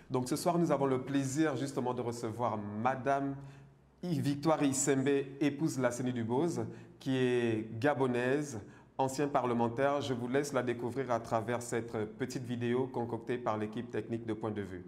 Donc ce soir, nous avons le plaisir justement de recevoir Madame Victoire Issembe, épouse Lasseni Duboz, qui est gabonaise, ancienne parlementaire. Je vous laisse la découvrir à travers cette petite vidéo concoctée par l'équipe technique de Point de Vue.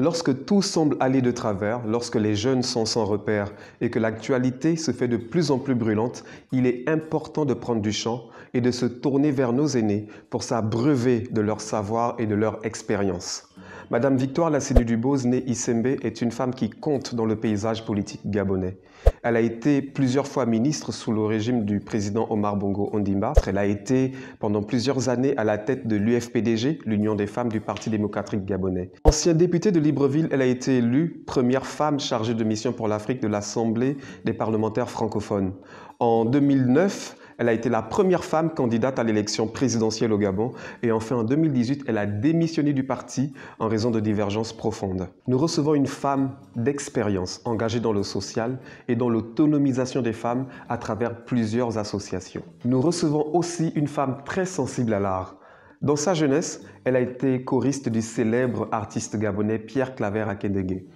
Lorsque tout semble aller de travers, lorsque les jeunes sont sans repère et que l'actualité se fait de plus en plus brûlante, il est important de prendre du champ et de se tourner vers nos aînés pour s'abreuver de leur savoir et de leur expérience. Madame Victoire Lasseni Duboz, née Issembe, est une femme qui compte dans le paysage politique gabonais. Elle a été plusieurs fois ministre sous le régime du président Omar Bongo Ondimba. Elle a été pendant plusieurs années à la tête de l'UFPDG, l'Union des femmes du Parti démocratique gabonais. Ancienne députée de Libreville, elle a été élue première femme chargée de mission pour l'Afrique de l'Assemblée des parlementaires francophones. En 2009, elle a été la première femme candidate à l'élection présidentielle au Gabon et enfin en 2018, elle a démissionné du parti en raison de divergences profondes. Nous recevons une femme d'expérience engagée dans le social et dans l'autonomisation des femmes à travers plusieurs associations. Nous recevons aussi une femme très sensible à l'art. Dans sa jeunesse, elle a été choriste du célèbre artiste gabonais Pierre Claver Akédégué.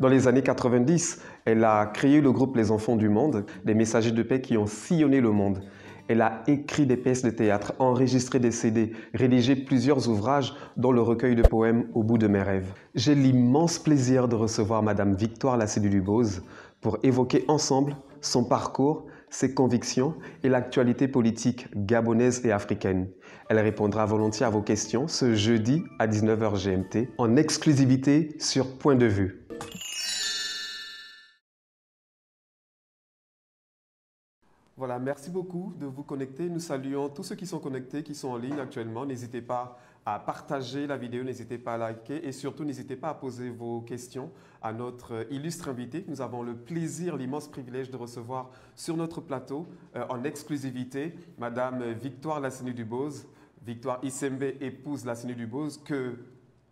Dans les années 90, elle a créé le groupe Les Enfants du Monde, des messagers de paix qui ont sillonné le monde. Elle a écrit des pièces de théâtre, enregistré des CD, rédigé plusieurs ouvrages, dont le recueil de poèmes Au bout de mes rêves. J'ai l'immense plaisir de recevoir Madame Victoire Lasseni Duboz pour évoquer ensemble son parcours, ses convictions et l'actualité politique gabonaise et africaine. Elle répondra volontiers à vos questions ce jeudi à 19h GMT en exclusivité sur Point de Vue. Voilà, merci beaucoup de vous connecter. Nous saluons tous ceux qui sont connectés, qui sont en ligne actuellement. N'hésitez pas à partager la vidéo, n'hésitez pas à liker et surtout n'hésitez pas à poser vos questions à notre illustre invité. Nous avons le plaisir, l'immense privilège de recevoir sur notre plateau en exclusivité Madame Victoire Lasseni Duboz, Victoire Issembe, épouse Lasseni Duboz, que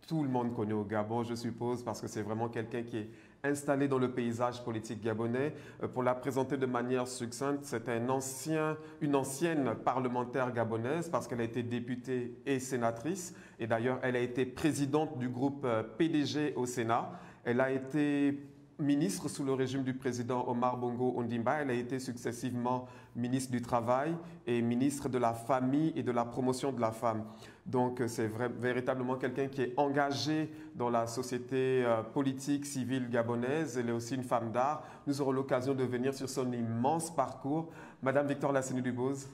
tout le monde connaît au Gabon, je suppose, parce que c'est vraiment quelqu'un qui est installé dans le paysage politique gabonais. Pour la présenter de manière succincte, c'est une ancienne parlementaire gabonaise parce qu'elle a été députée et sénatrice. Et d'ailleurs, elle a été présidente du groupe PDG au Sénat. Elle a été ministre sous le régime du président Omar Bongo Ondimba. Elle a été successivement ministre du Travail et ministre de la Famille et de la Promotion de la Femme. Donc c'est véritablement quelqu'un qui est engagé dans la société politique, civile gabonaise. Elle est aussi une femme d'art. Nous aurons l'occasion de venir sur son immense parcours. Madame Victoire Lasseni Duboz,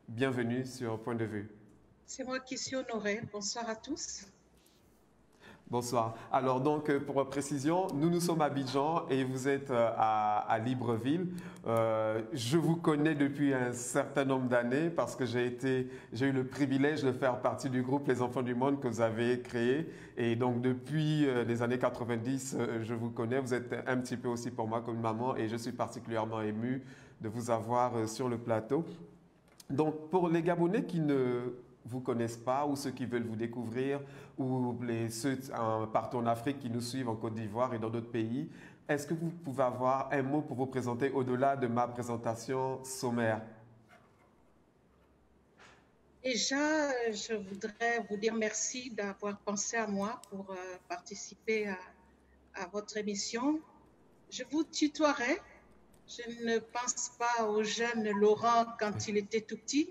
bienvenue sur Point de Vue. C'est moi qui suis honorée. Bonsoir à tous. Bonsoir. Alors donc, pour précision, nous sommes à Abidjan et vous êtes à Libreville. Je vous connais depuis un certain nombre d'années parce que j'ai eu le privilège de faire partie du groupe Les Enfants du Monde que vous avez créé. Et donc depuis les années 90, je vous connais. Vous êtes un petit peu aussi pour moi comme maman et je suis particulièrement ému de vous avoir sur le plateau. Donc pour les Gabonais qui ne vous connaissent pas ou ceux qui veulent vous découvrir ou ceux partout en Afrique qui nous suivent en Côte d'Ivoire et dans d'autres pays, est-ce que vous pouvez avoir un mot pour vous présenter au-delà de ma présentation sommaire? Déjà, je voudrais vous dire merci d'avoir pensé à moi pour participer à votre émission. Je vous tutoierai. Je ne pense pas au jeune Laurent quand il était tout petit,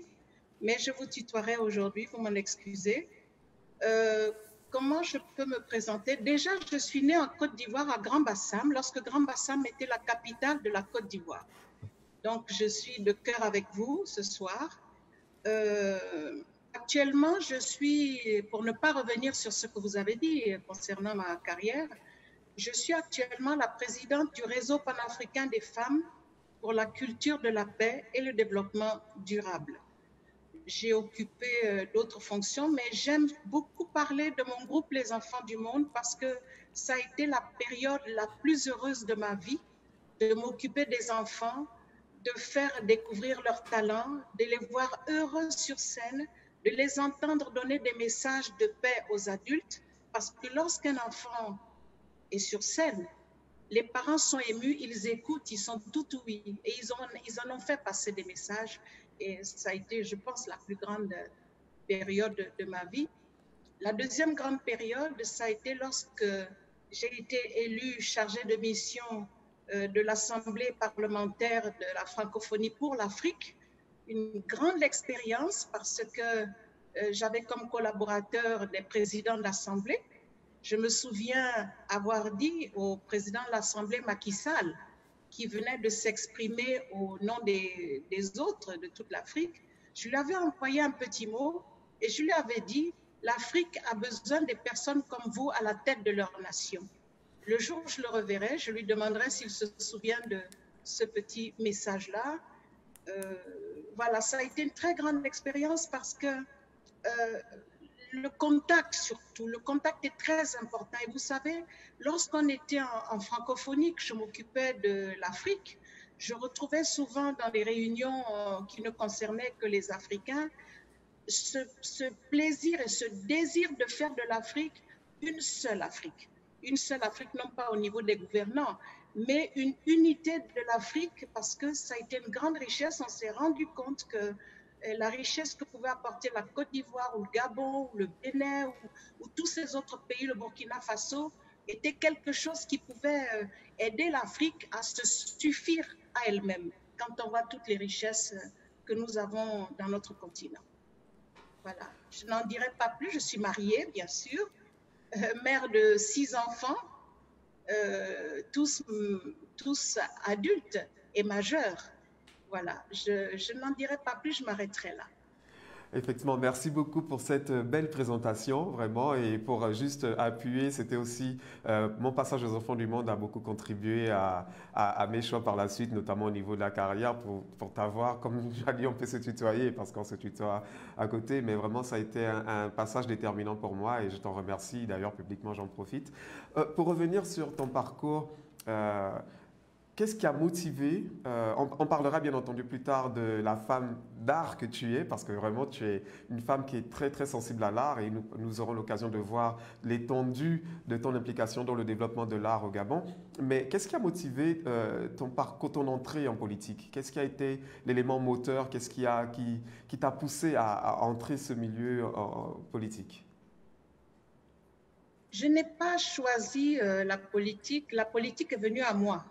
mais je vous tutoierai aujourd'hui, vous m'en excusez. Comment je peux me présenter? Déjà, je suis née en Côte d'Ivoire à Grand-Bassam, lorsque Grand-Bassam était la capitale de la Côte d'Ivoire. Donc, je suis de cœur avec vous ce soir. Actuellement, je suis, pour ne pas revenir sur ce que vous avez dit concernant ma carrière, je suis actuellement la présidente du réseau panafricain des femmes pour la culture de la paix et le développement durable. J'ai occupé d'autres fonctions, mais j'aime beaucoup parler de mon groupe Les Enfants du Monde parce que ça a été la période la plus heureuse de ma vie, de m'occuper des enfants, de faire découvrir leurs talents, de les voir heureux sur scène, de les entendre donner des messages de paix aux adultes, parce que lorsqu'un enfant est sur scène, les parents sont émus, ils écoutent, ils sont tout oui, et ils en ont fait passer des messages. Et ça a été, je pense, la plus grande période de ma vie. La deuxième grande période, ça a été lorsque j'ai été élue chargée de mission de l'Assemblée parlementaire de la francophonie pour l'Afrique. Une grande expérience parce que j'avais comme collaborateur des présidents de l'Assemblée. Je me souviens avoir dit au président de l'Assemblée, Macky Sall, qui venait de s'exprimer au nom des autres de toute l'Afrique, je lui avais envoyé un petit mot et je lui avais dit, l'Afrique a besoin des personnes comme vous à la tête de leur nation. Le jour où je le reverrai, je lui demanderai s'il se souvient de ce petit message-là. Voilà, ça a été une très grande expérience parce que le contact surtout, le contact est très important. Et vous savez, lorsqu'on était en francophonie, que je m'occupais de l'Afrique, je retrouvais souvent dans les réunions qui ne concernaient que les Africains ce plaisir et ce désir de faire de l'Afrique une seule Afrique. Une seule Afrique, non pas au niveau des gouvernants, mais une unité de l'Afrique, parce que ça a été une grande richesse. On s'est rendu compte que la richesse que pouvait apporter la Côte d'Ivoire ou le Gabon ou le Bénin ou tous ces autres pays, le Burkina Faso, était quelque chose qui pouvait aider l'Afrique à se suffire à elle-même quand on voit toutes les richesses que nous avons dans notre continent. Voilà, je n'en dirai pas plus. Je suis mariée, bien sûr, mère de 6 enfants, tous adultes et majeurs. Voilà, je n'en dirai pas plus, je m'arrêterai là. Effectivement, merci beaucoup pour cette belle présentation, vraiment, et pour juste appuyer, c'était aussi, mon passage aux Enfants du Monde a beaucoup contribué à mes choix par la suite, notamment au niveau de la carrière, pour t'avoir, comme j'ai dit, on peut se tutoyer parce qu'on se tutoie à côté, mais vraiment, ça a été un passage déterminant pour moi et je t'en remercie, d'ailleurs, publiquement, j'en profite. Pour revenir sur ton parcours, qu'est-ce qui a motivé, on parlera bien entendu plus tard de la femme d'art que tu es, parce que vraiment tu es une femme qui est très très sensible à l'art et nous aurons l'occasion de voir l'étendue de ton implication dans le développement de l'art au Gabon. Mais qu'est-ce qui a motivé ton parcours, ton entrée en politique? Qu'est-ce qui a été l'élément moteur? Qu'est-ce qui t'a poussé à entrer ce milieu politique? Je n'ai pas choisi la politique est venue à moi.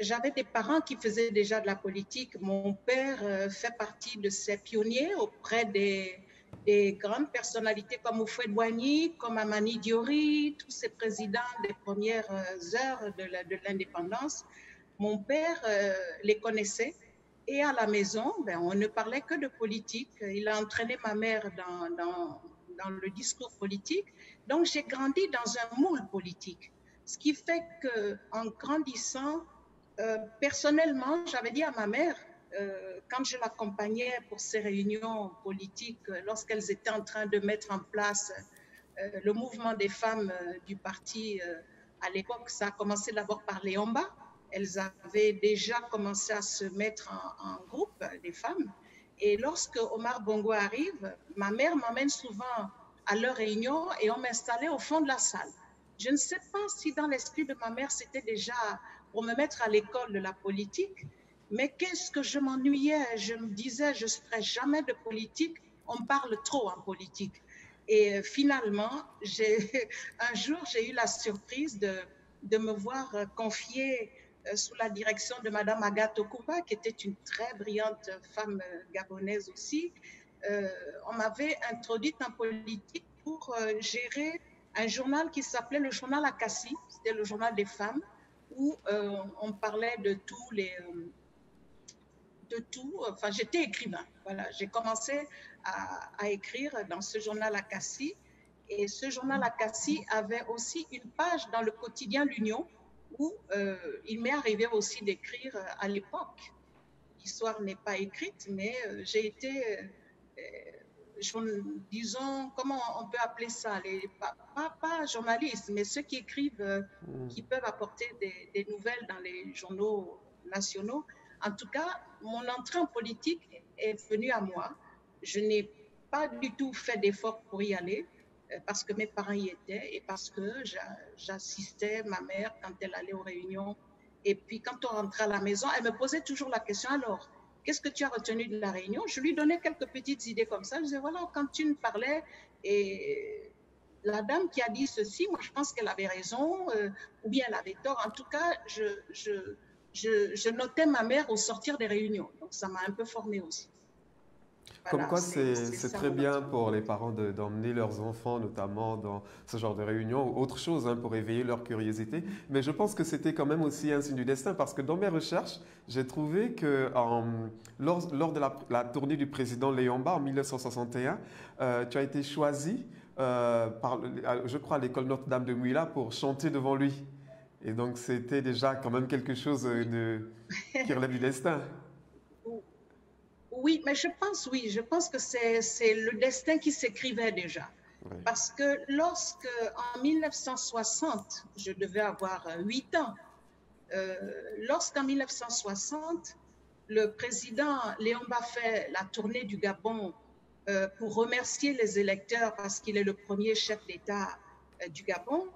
J'avais des parents qui faisaient déjà de la politique. Mon père fait partie de ces pionniers auprès des grandes personnalités comme Houphouët-Boigny, comme Amani Diori, tous ces présidents des premières heures de l'indépendance. Mon père les connaissait et à la maison, on ne parlait que de politique. Il a entraîné ma mère dans le discours politique. Donc j'ai grandi dans un moule politique. Ce qui fait qu'en grandissant, personnellement, j'avais dit à ma mère, quand je l'accompagnais pour ces réunions politiques, lorsqu'elles étaient en train de mettre en place le mouvement des femmes du parti à l'époque, ça a commencé d'abord par les Omba. Elles avaient déjà commencé à se mettre en groupe, des femmes. Et lorsque Omar Bongo arrive, ma mère m'emmène souvent à leurs réunions et on m'installait au fond de la salle. Je ne sais pas si dans l'esprit de ma mère, c'était déjà pour me mettre à l'école de la politique, mais qu'est-ce que je m'ennuyais. Je me disais, je ne ferai jamais de politique, on parle trop en politique. Et finalement, un jour, j'ai eu la surprise de me voir confier sous la direction de Madame Agathe Okuba, qui était une très brillante femme gabonaise aussi. On m'avait introduite en politique pour gérer un journal qui s'appelait le journal Akassi, c'était le journal des femmes, où on parlait de tout. Enfin, j'étais écrivain. Voilà, j'ai commencé à écrire dans ce journal Akassi. Et ce journal Akassi avait aussi une page dans le quotidien L'Union où il m'est arrivé aussi d'écrire à l'époque. L'histoire n'est pas écrite, mais j'ai été, disons, comment on peut appeler ça, pas journalistes, mais ceux qui écrivent, qui peuvent apporter des nouvelles dans les journaux nationaux. En tout cas, mon entrée en politique est venue à moi. Je n'ai pas du tout fait d'effort pour y aller, parce que mes parents y étaient et parce que j'assistais ma mère quand elle allait aux réunions. Et puis quand on rentrait à la maison, elle me posait toujours la question, alors, qu'est-ce que tu as retenu de la réunion? Je lui donnais quelques petites idées comme ça. Je disais, voilà, quand tu me parlais, et la dame qui a dit ceci, moi je pense qu'elle avait raison, ou bien elle avait tort. En tout cas, je notais ma mère au sortir des réunions. Donc ça m'a un peu formée aussi. Comme Voilà, quoi, c'est c'est ça très mon bien activité. pour les parents d'emmener leurs enfants, notamment dans ce genre de réunion ou autre chose, hein, pour éveiller leur curiosité. Mais je pense que c'était quand même aussi un signe du destin parce que dans mes recherches, j'ai trouvé que lors de la tournée du président Léomba en 1961, tu as été choisi, je crois, à l'école Notre-Dame de Mouila pour chanter devant lui. Et donc, c'était déjà quand même quelque chose qui relève du destin. Oui, mais oui, je pense que c'est le destin qui s'écrivait déjà. Oui. Parce que lorsque, en 1960, je devais avoir 8 ans, lorsqu'en 1960, le président Léon fait la tournée du Gabon pour remercier les électeurs parce qu'il est le premier chef d'État du Gabon,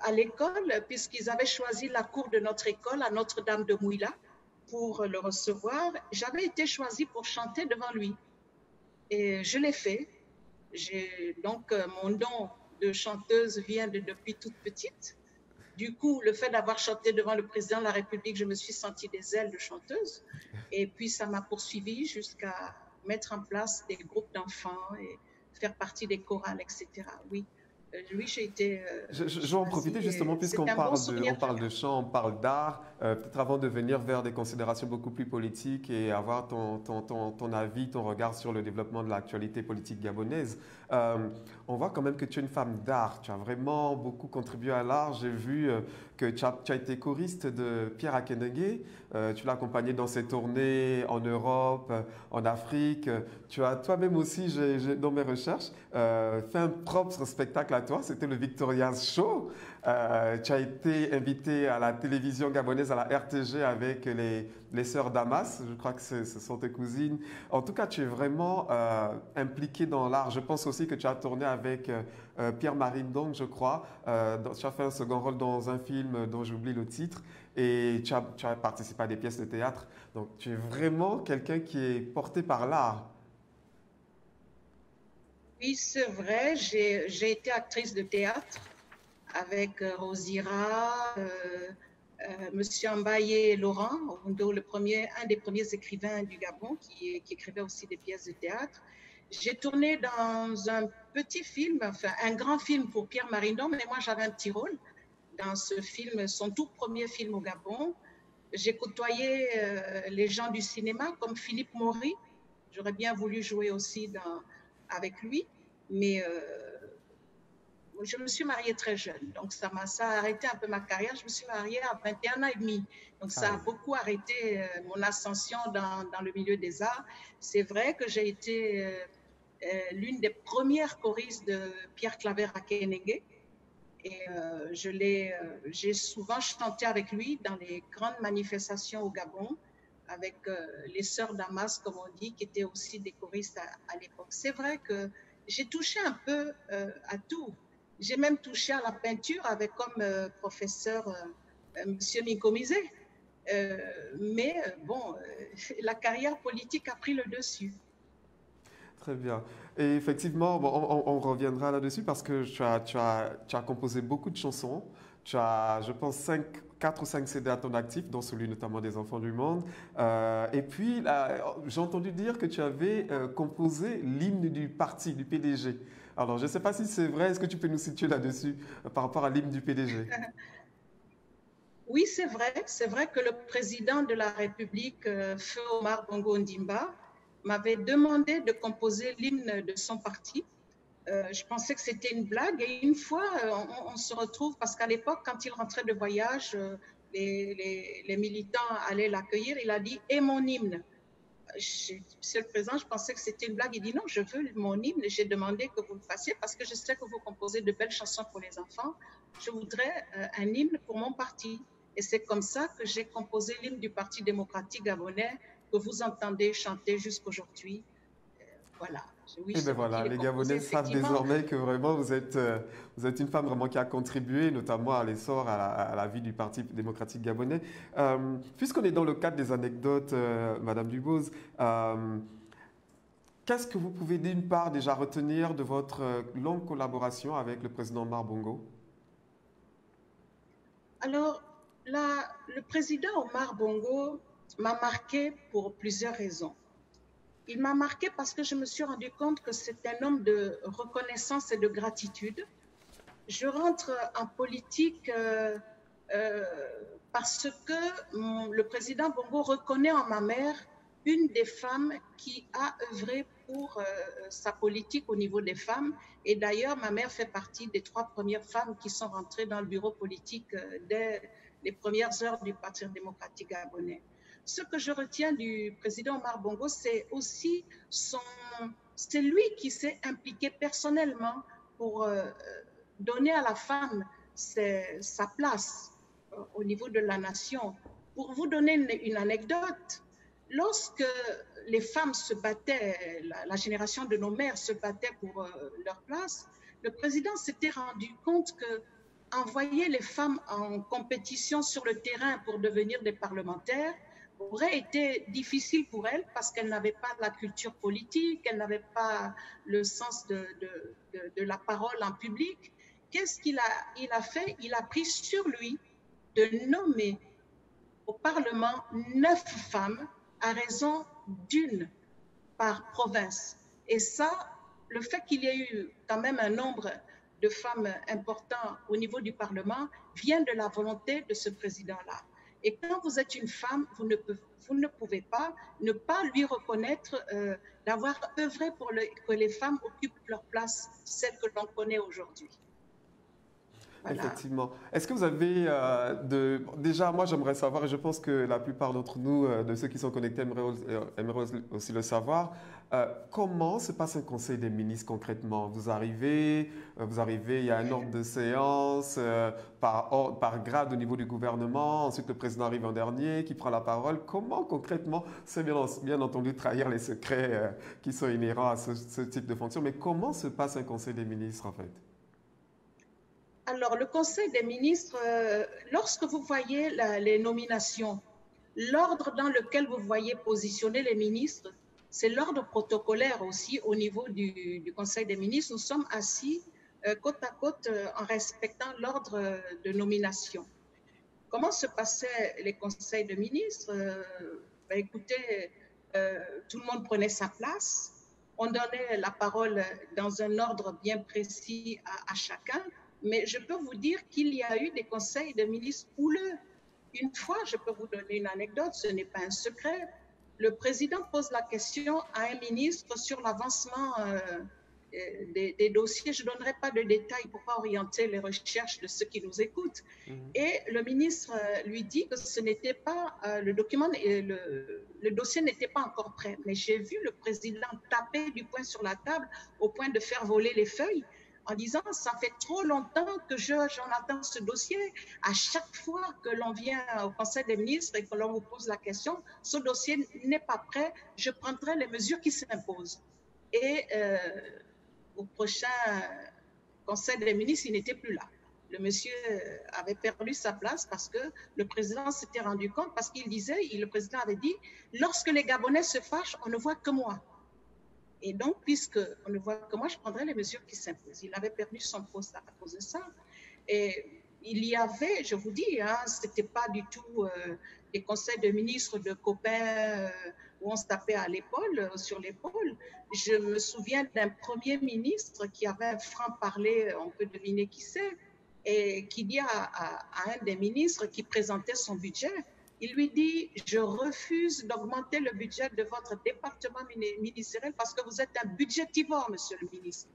à l'école, puisqu'ils avaient choisi la cour de notre école à Notre-Dame de Mouila pour le recevoir, j'avais été choisie pour chanter devant lui. Et je l'ai fait. Donc, mon don de chanteuse vient depuis toute petite. Du coup, le fait d'avoir chanté devant le président de la République, je me suis sentie des ailes de chanteuse. Et puis, ça m'a poursuivie jusqu'à mettre en place des groupes d'enfants et faire partie des chorales, etc. Oui, oui, j'ai été Je vais en profiter choisie justement et puisqu'on c'est un bon on souvenir que je parle de garde. chant, on parle d'art, peut-être avant de venir vers des considérations beaucoup plus politiques et avoir ton avis, ton regard sur le développement de l'actualité politique gabonaise, euh, on voit quand même que tu es une femme d'art, tu as vraiment beaucoup contribué à l'art. J'ai vu que tu as été choriste de Pierre Akenenge, tu l'as accompagné dans ses tournées en Europe, en Afrique. Tu as toi-même aussi, dans mes recherches, fait un propre spectacle à toi, c'était le Victoria's Show. Tu as été invité à la télévision gabonaise, à la RTG avec les sœurs Damas, je crois que ce sont tes cousines. En tout cas, tu es vraiment impliqué dans l'art. Je pense aussi que tu as tourné avec Pierre-Marie Ndong, je crois. Tu as fait un second rôle dans un film dont j'oublie le titre et tu as participé à des pièces de théâtre. Donc tu es vraiment quelqu'un qui est porté par l'art. Oui, c'est vrai, j'ai été actrice de théâtre avec Rosira, Monsieur Mbaye Laurent, un des premiers écrivains du Gabon qui écrivait aussi des pièces de théâtre. J'ai tourné dans un petit film, enfin un grand film pour Pierre Marindon, mais moi j'avais un petit rôle dans ce film, son tout premier film au Gabon. J'ai côtoyé les gens du cinéma comme Philippe Maury. J'aurais bien voulu jouer aussi avec lui, mais je me suis mariée très jeune, donc ça a arrêté un peu ma carrière. Je me suis mariée à 21 ans et demi, donc ça a Aïe. beaucoup arrêté mon ascension dans le milieu des arts. C'est vrai que j'ai été l'une des premières choristes de Pierre Claver à Kenenge, et j'ai souvent chanté avec lui dans les grandes manifestations au Gabon, avec les sœurs Damas, comme on dit, qui étaient aussi des choristes à l'époque. C'est vrai que j'ai touché un peu à tout. J'ai même touché à la peinture avec comme professeur Monsieur Nicomisé. Mais la carrière politique a pris le dessus. Très bien. Et effectivement, bon, on reviendra là-dessus parce que tu as composé beaucoup de chansons. Tu as, je pense, 4 ou 5 CD à ton actif, dont celui notamment des Enfants du Monde. Et puis, là, j'ai entendu dire que tu avais composé l'hymne du parti, du PDG. Alors, je ne sais pas si c'est vrai, est-ce que tu peux nous situer là-dessus par rapport à l'hymne du PDG? Oui, c'est vrai que le président de la République, Feu Omar Bongo Ondimba, m'avait demandé de composer l'hymne de son parti. Je pensais que c'était une blague et une fois, on se retrouve parce qu'à l'époque, quand il rentrait de voyage, les militants allaient l'accueillir. Il a dit « Et mon hymne ». Monsieur le Président, je pensais que c'était une blague. Il dit « Non, je veux mon hymne. J'ai demandé que vous le fassiez parce que je sais que vous composez de belles chansons pour les enfants. Je voudrais un hymne pour mon parti ». Et c'est comme ça que j'ai composé l'hymne du Parti démocratique gabonais que vous entendez chanter jusqu'aujourd'hui. Voilà. Oui, Et bien celui qui voilà, les les composait, Gabonais savent effectivement. désormais que vraiment vous êtes une femme vraiment qui a contribué notamment à l'essor, à la vie du Parti démocratique gabonais. Puisqu'on est dans le cadre des anecdotes, Madame Dubose, euh, qu'est-ce que vous pouvez d'une part déjà retenir de votre longue collaboration avec le président Omar Bongo? Alors, le président Omar Bongo m'a marqué pour plusieurs raisons. Il m'a marqué parce que je me suis rendu compte que c'est un homme de reconnaissance et de gratitude. Je rentre en politique euh, parce que le président Bongo reconnaît en ma mère une des femmes qui a œuvré pour sa politique au niveau des femmes. Et d'ailleurs, ma mère fait partie des 3 premières femmes qui sont rentrées dans le bureau politique dès les premières heures du Parti démocratique gabonais. Ce que je retiens du président Omar Bongo, c'est aussi c'est lui qui s'est impliqué personnellement pour donner à la femme sa place au niveau de la nation. Pour vous donner une anecdote, lorsque les femmes se battaient, la génération de nos mères se battait pour leur place, le président s'était rendu compte que envoyer les femmes en compétition sur le terrain pour devenir des parlementaires aurait été difficile pour elles parce qu'elles n'avaient pas la culture politique, elles n'avaient pas le sens de la parole en public. Qu'est-ce il a fait? Il a pris sur lui de nommer au Parlement 9 femmes à raison d'une par province. Et ça, le fait qu'il y ait eu quand même un nombre de femmes important au niveau du Parlement vient de la volonté de ce président-là. Et quand vous êtes une femme, vous ne pouvez pas ne pas lui reconnaître d'avoir œuvré pour que les femmes occupent leur place, celle que l'on connaît aujourd'hui. Voilà. Effectivement. Est-ce que vous avez Déjà, moi, j'aimerais savoir, et je pense que la plupart d'entre nous, de ceux qui sont connectés, aimeraient aussi le savoir, comment se passe un conseil des ministres concrètement? Vous arrivez, il y a un ordre de séance par grade au niveau du gouvernement, ensuite le président arrive en dernier, qui prend la parole. Comment concrètement, c'est bien entendu trahir les secrets qui sont inhérents à ce type de fonction, mais comment se passe un conseil des ministres en fait? Alors, le Conseil des ministres, lorsque vous voyez les nominations, l'ordre dans lequel vous voyez positionner les ministres, c'est l'ordre protocolaire aussi au niveau du Conseil des ministres. Nous sommes assis côte à côte en respectant l'ordre de nomination. Comment se passaient les conseils de ministres? Écoutez, tout le monde prenait sa place. On donnait la parole dans un ordre bien précis à chacun. Mais je peux vous dire qu'il y a eu des conseils de ministres houleux. Une fois, je peux vous donner une anecdote, ce n'est pas un secret. Le président pose la question à un ministre sur l'avancement des dossiers. Je ne donnerai pas de détails pour pas orienter les recherches de ceux qui nous écoutent. Et le ministre lui dit que ce n'était pas le document, le dossier n'était pas encore prêt. Mais j'ai vu le président taper du poing sur la table au point de faire voler les feuilles en disant « ça fait trop longtemps que j'en attends ce dossier. À chaque fois que l'on vient au Conseil des ministres et que l'on vous pose la question, ce dossier n'est pas prêt, je prendrai les mesures qui s'imposent. » Et au prochain Conseil des ministres, il n'était plus là. Le monsieur avait perdu sa place parce que le président s'était rendu compte, parce qu'il disait, le président avait dit, lorsque les Gabonais se fâchent, on ne voit que moi. Et donc, puisqu'on ne voit que moi, je prendrai les mesures qui s'imposent. Il avait perdu son poste à cause de ça. Et il y avait, je vous dis, hein, ce n'était pas du tout des conseils de ministres de copains où on se tapait à l'épaule, sur l'épaule. Je me souviens d'un premier ministre qui avait un franc-parler, on peut deviner qui c'est, et qui dit à un des ministres qui présentait son budget, il lui dit « Je refuse d'augmenter le budget de votre département ministériel parce que vous êtes un budgétivore, monsieur le ministre. »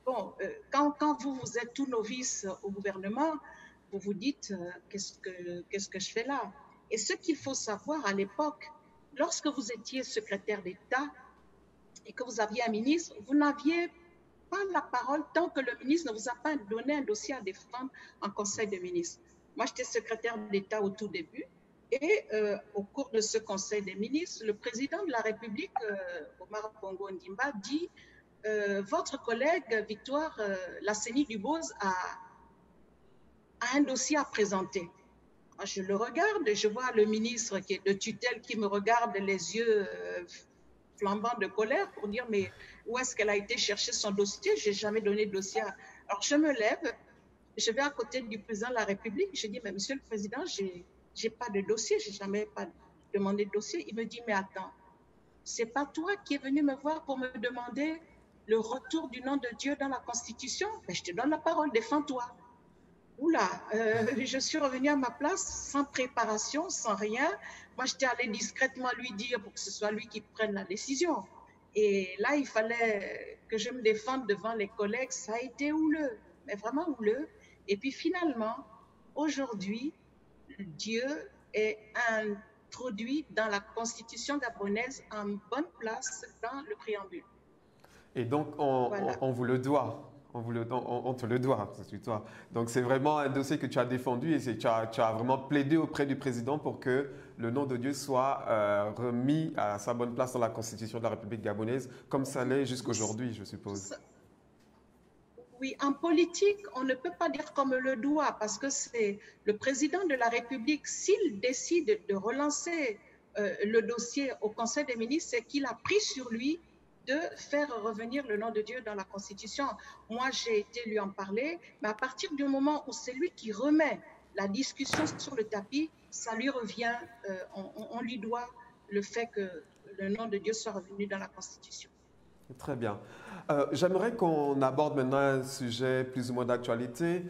Bon, quand vous êtes tout novice au gouvernement, vous vous dites qu'est-ce que je fais là? Et ce qu'il faut savoir à l'époque, lorsque vous étiez secrétaire d'État et que vous aviez un ministre, vous n'aviez pas la parole tant que le ministre ne vous a pas donné un dossier à défendre en conseil de ministres. Moi, j'étais secrétaire d'État au tout début. Et au cours de ce Conseil des ministres, le président de la République, Omar Bongo Ondimba, dit votre collègue Victoire Lasseni-Dubose a un dossier à présenter. Moi, je le regarde, je vois le ministre qui est de tutelle qui me regarde les yeux flambants de colère pour dire mais où est-ce qu'elle a été chercher son dossier? Je n'ai jamais donné de dossier. Alors je me lève, je vais à côté du président de la République, je dis mais monsieur le président, j'ai pas de dossier, j'ai jamais pas demandé de dossier. Il me dit mais attends, c'est pas toi qui es venu me voir pour me demander le retour du nom de Dieu dans la Constitution? Ben, je te donne la parole, défends-toi. Oula, je suis revenue à ma place sans préparation, sans rien. Moi, j'étais allée discrètement lui dire pour que ce soit lui qui prenne la décision. Et là, il fallait que je me défende devant les collègues. Ça a été houleux, mais vraiment houleux. Et puis finalement, aujourd'hui, Dieu est introduit dans la Constitution gabonaise en bonne place dans le préambule. Et donc, Voilà. on vous le doit. On te le doit, c'est toi. Donc, c'est vraiment un dossier que tu as défendu et tu as vraiment plaidé auprès du président pour que le nom de Dieu soit remis à sa bonne place dans la Constitution de la République gabonaise, comme ça l'est jusqu'aujourd'hui, je suppose. Oui, en politique, on ne peut pas dire comme le doit parce que c'est le président de la République. S'il décide de relancer le dossier au Conseil des ministres, c'est qu'il a pris sur lui de faire revenir le nom de Dieu dans la Constitution. Moi, j'ai été lui en parler, mais à partir du moment où c'est lui qui remet la discussion sur le tapis, ça lui revient, on lui doit le fait que le nom de Dieu soit revenu dans la Constitution. Très bien. J'aimerais qu'on aborde maintenant un sujet plus ou moins d'actualité.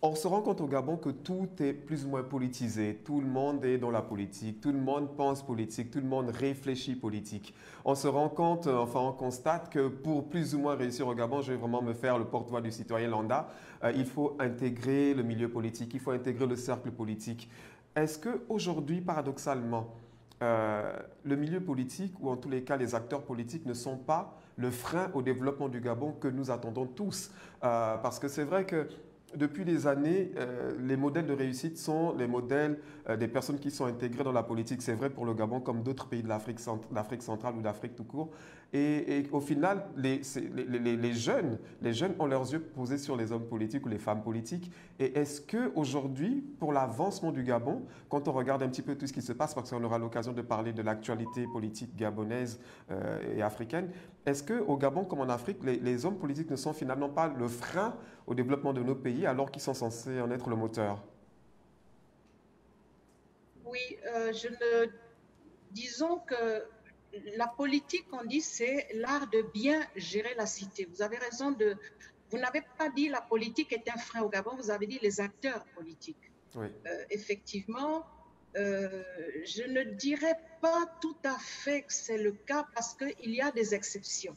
On se rend compte au Gabon que tout est plus ou moins politisé. Tout le monde est dans la politique, tout le monde pense politique, tout le monde réfléchit politique. On se rend compte, enfin on constate que pour plus ou moins réussir au Gabon, je vais vraiment me faire le porte-voix du citoyen lambda, il faut intégrer le milieu politique, il faut intégrer le cercle politique. Est-ce qu'aujourd'hui, paradoxalement, le milieu politique, ou en tous les cas les acteurs politiques, ne sont pas le frein au développement du Gabon que nous attendons tous? Parce que c'est vrai que depuis des années, les modèles de réussite sont les modèles des personnes qui sont intégrées dans la politique. C'est vrai pour le Gabon comme d'autres pays de l'Afrique centrale ou d'Afrique tout court. Et au final, les jeunes ont leurs yeux posés sur les hommes politiques ou les femmes politiques. Et est-ce qu'aujourd'hui, pour l'avancement du Gabon, quand on regarde un petit peu tout ce qui se passe, parce qu'on aura l'occasion de parler de l'actualité politique gabonaise et africaine, est-ce qu'au Gabon comme en Afrique, les hommes politiques ne sont finalement pas le frein au développement de nos pays alors qu'ils sont censés en être le moteur? Oui, disons que la politique, on dit, c'est l'art de bien gérer la cité. Vous avez raison vous n'avez pas dit la politique est un frein au Gabon, vous avez dit les acteurs politiques. Oui. Effectivement, je ne dirais pas tout à fait que c'est le cas parce qu'il y a des exceptions.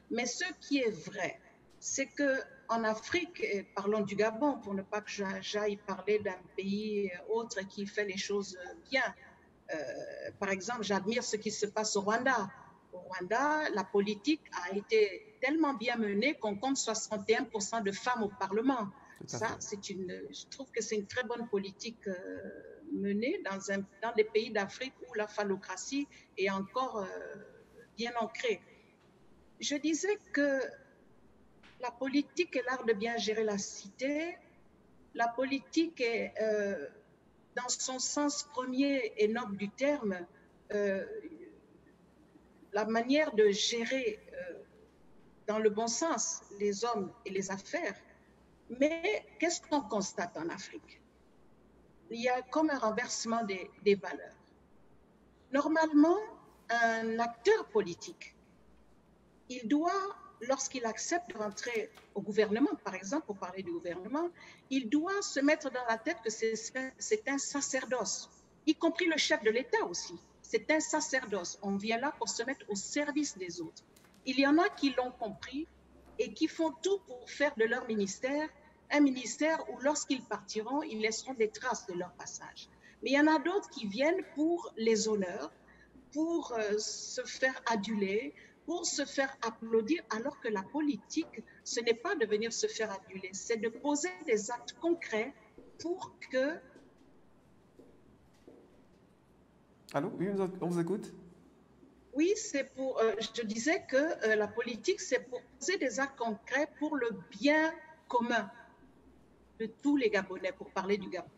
Mais ce qui est vrai, c'est qu'en Afrique, et parlons du Gabon pour ne pas que j'aille parler d'un pays autre qui fait les choses bien. Par exemple, j'admire ce qui se passe au Rwanda. Au Rwanda, la politique a été tellement bien menée qu'on compte 61% de femmes au Parlement. Ça, je trouve que c'est une très bonne politique menée dans des pays d'Afrique où la phallocratie est encore bien ancrée. Je disais que la politique est l'art de bien gérer la cité. La politique est, dans son sens premier et noble du terme, la manière de gérer dans le bon sens les hommes et les affaires. Mais qu'est-ce qu'on constate en Afrique? Il y a comme un renversement des valeurs. Normalement, un acteur politique, il doit, lorsqu'il accepte de rentrer au gouvernement, par exemple, pour parler du gouvernement, il doit se mettre dans la tête que c'est un sacerdoce, y compris le chef de l'État aussi. C'est un sacerdoce. On vient là pour se mettre au service des autres. Il y en a qui l'ont compris et qui font tout pour faire de leur ministère un ministère où, lorsqu'ils partiront, ils laisseront des traces de leur passage. Mais il y en a d'autres qui viennent pour les honneurs, pour se faire aduler, pour se faire applaudir, alors que la politique, ce n'est pas de venir se faire aduler, c'est de poser des actes concrets pour que... Allô? Oui, on vous écoute? Oui, je disais que la politique, c'est pour poser des actes concrets pour le bien commun de tous les Gabonais, pour parler du Gabon.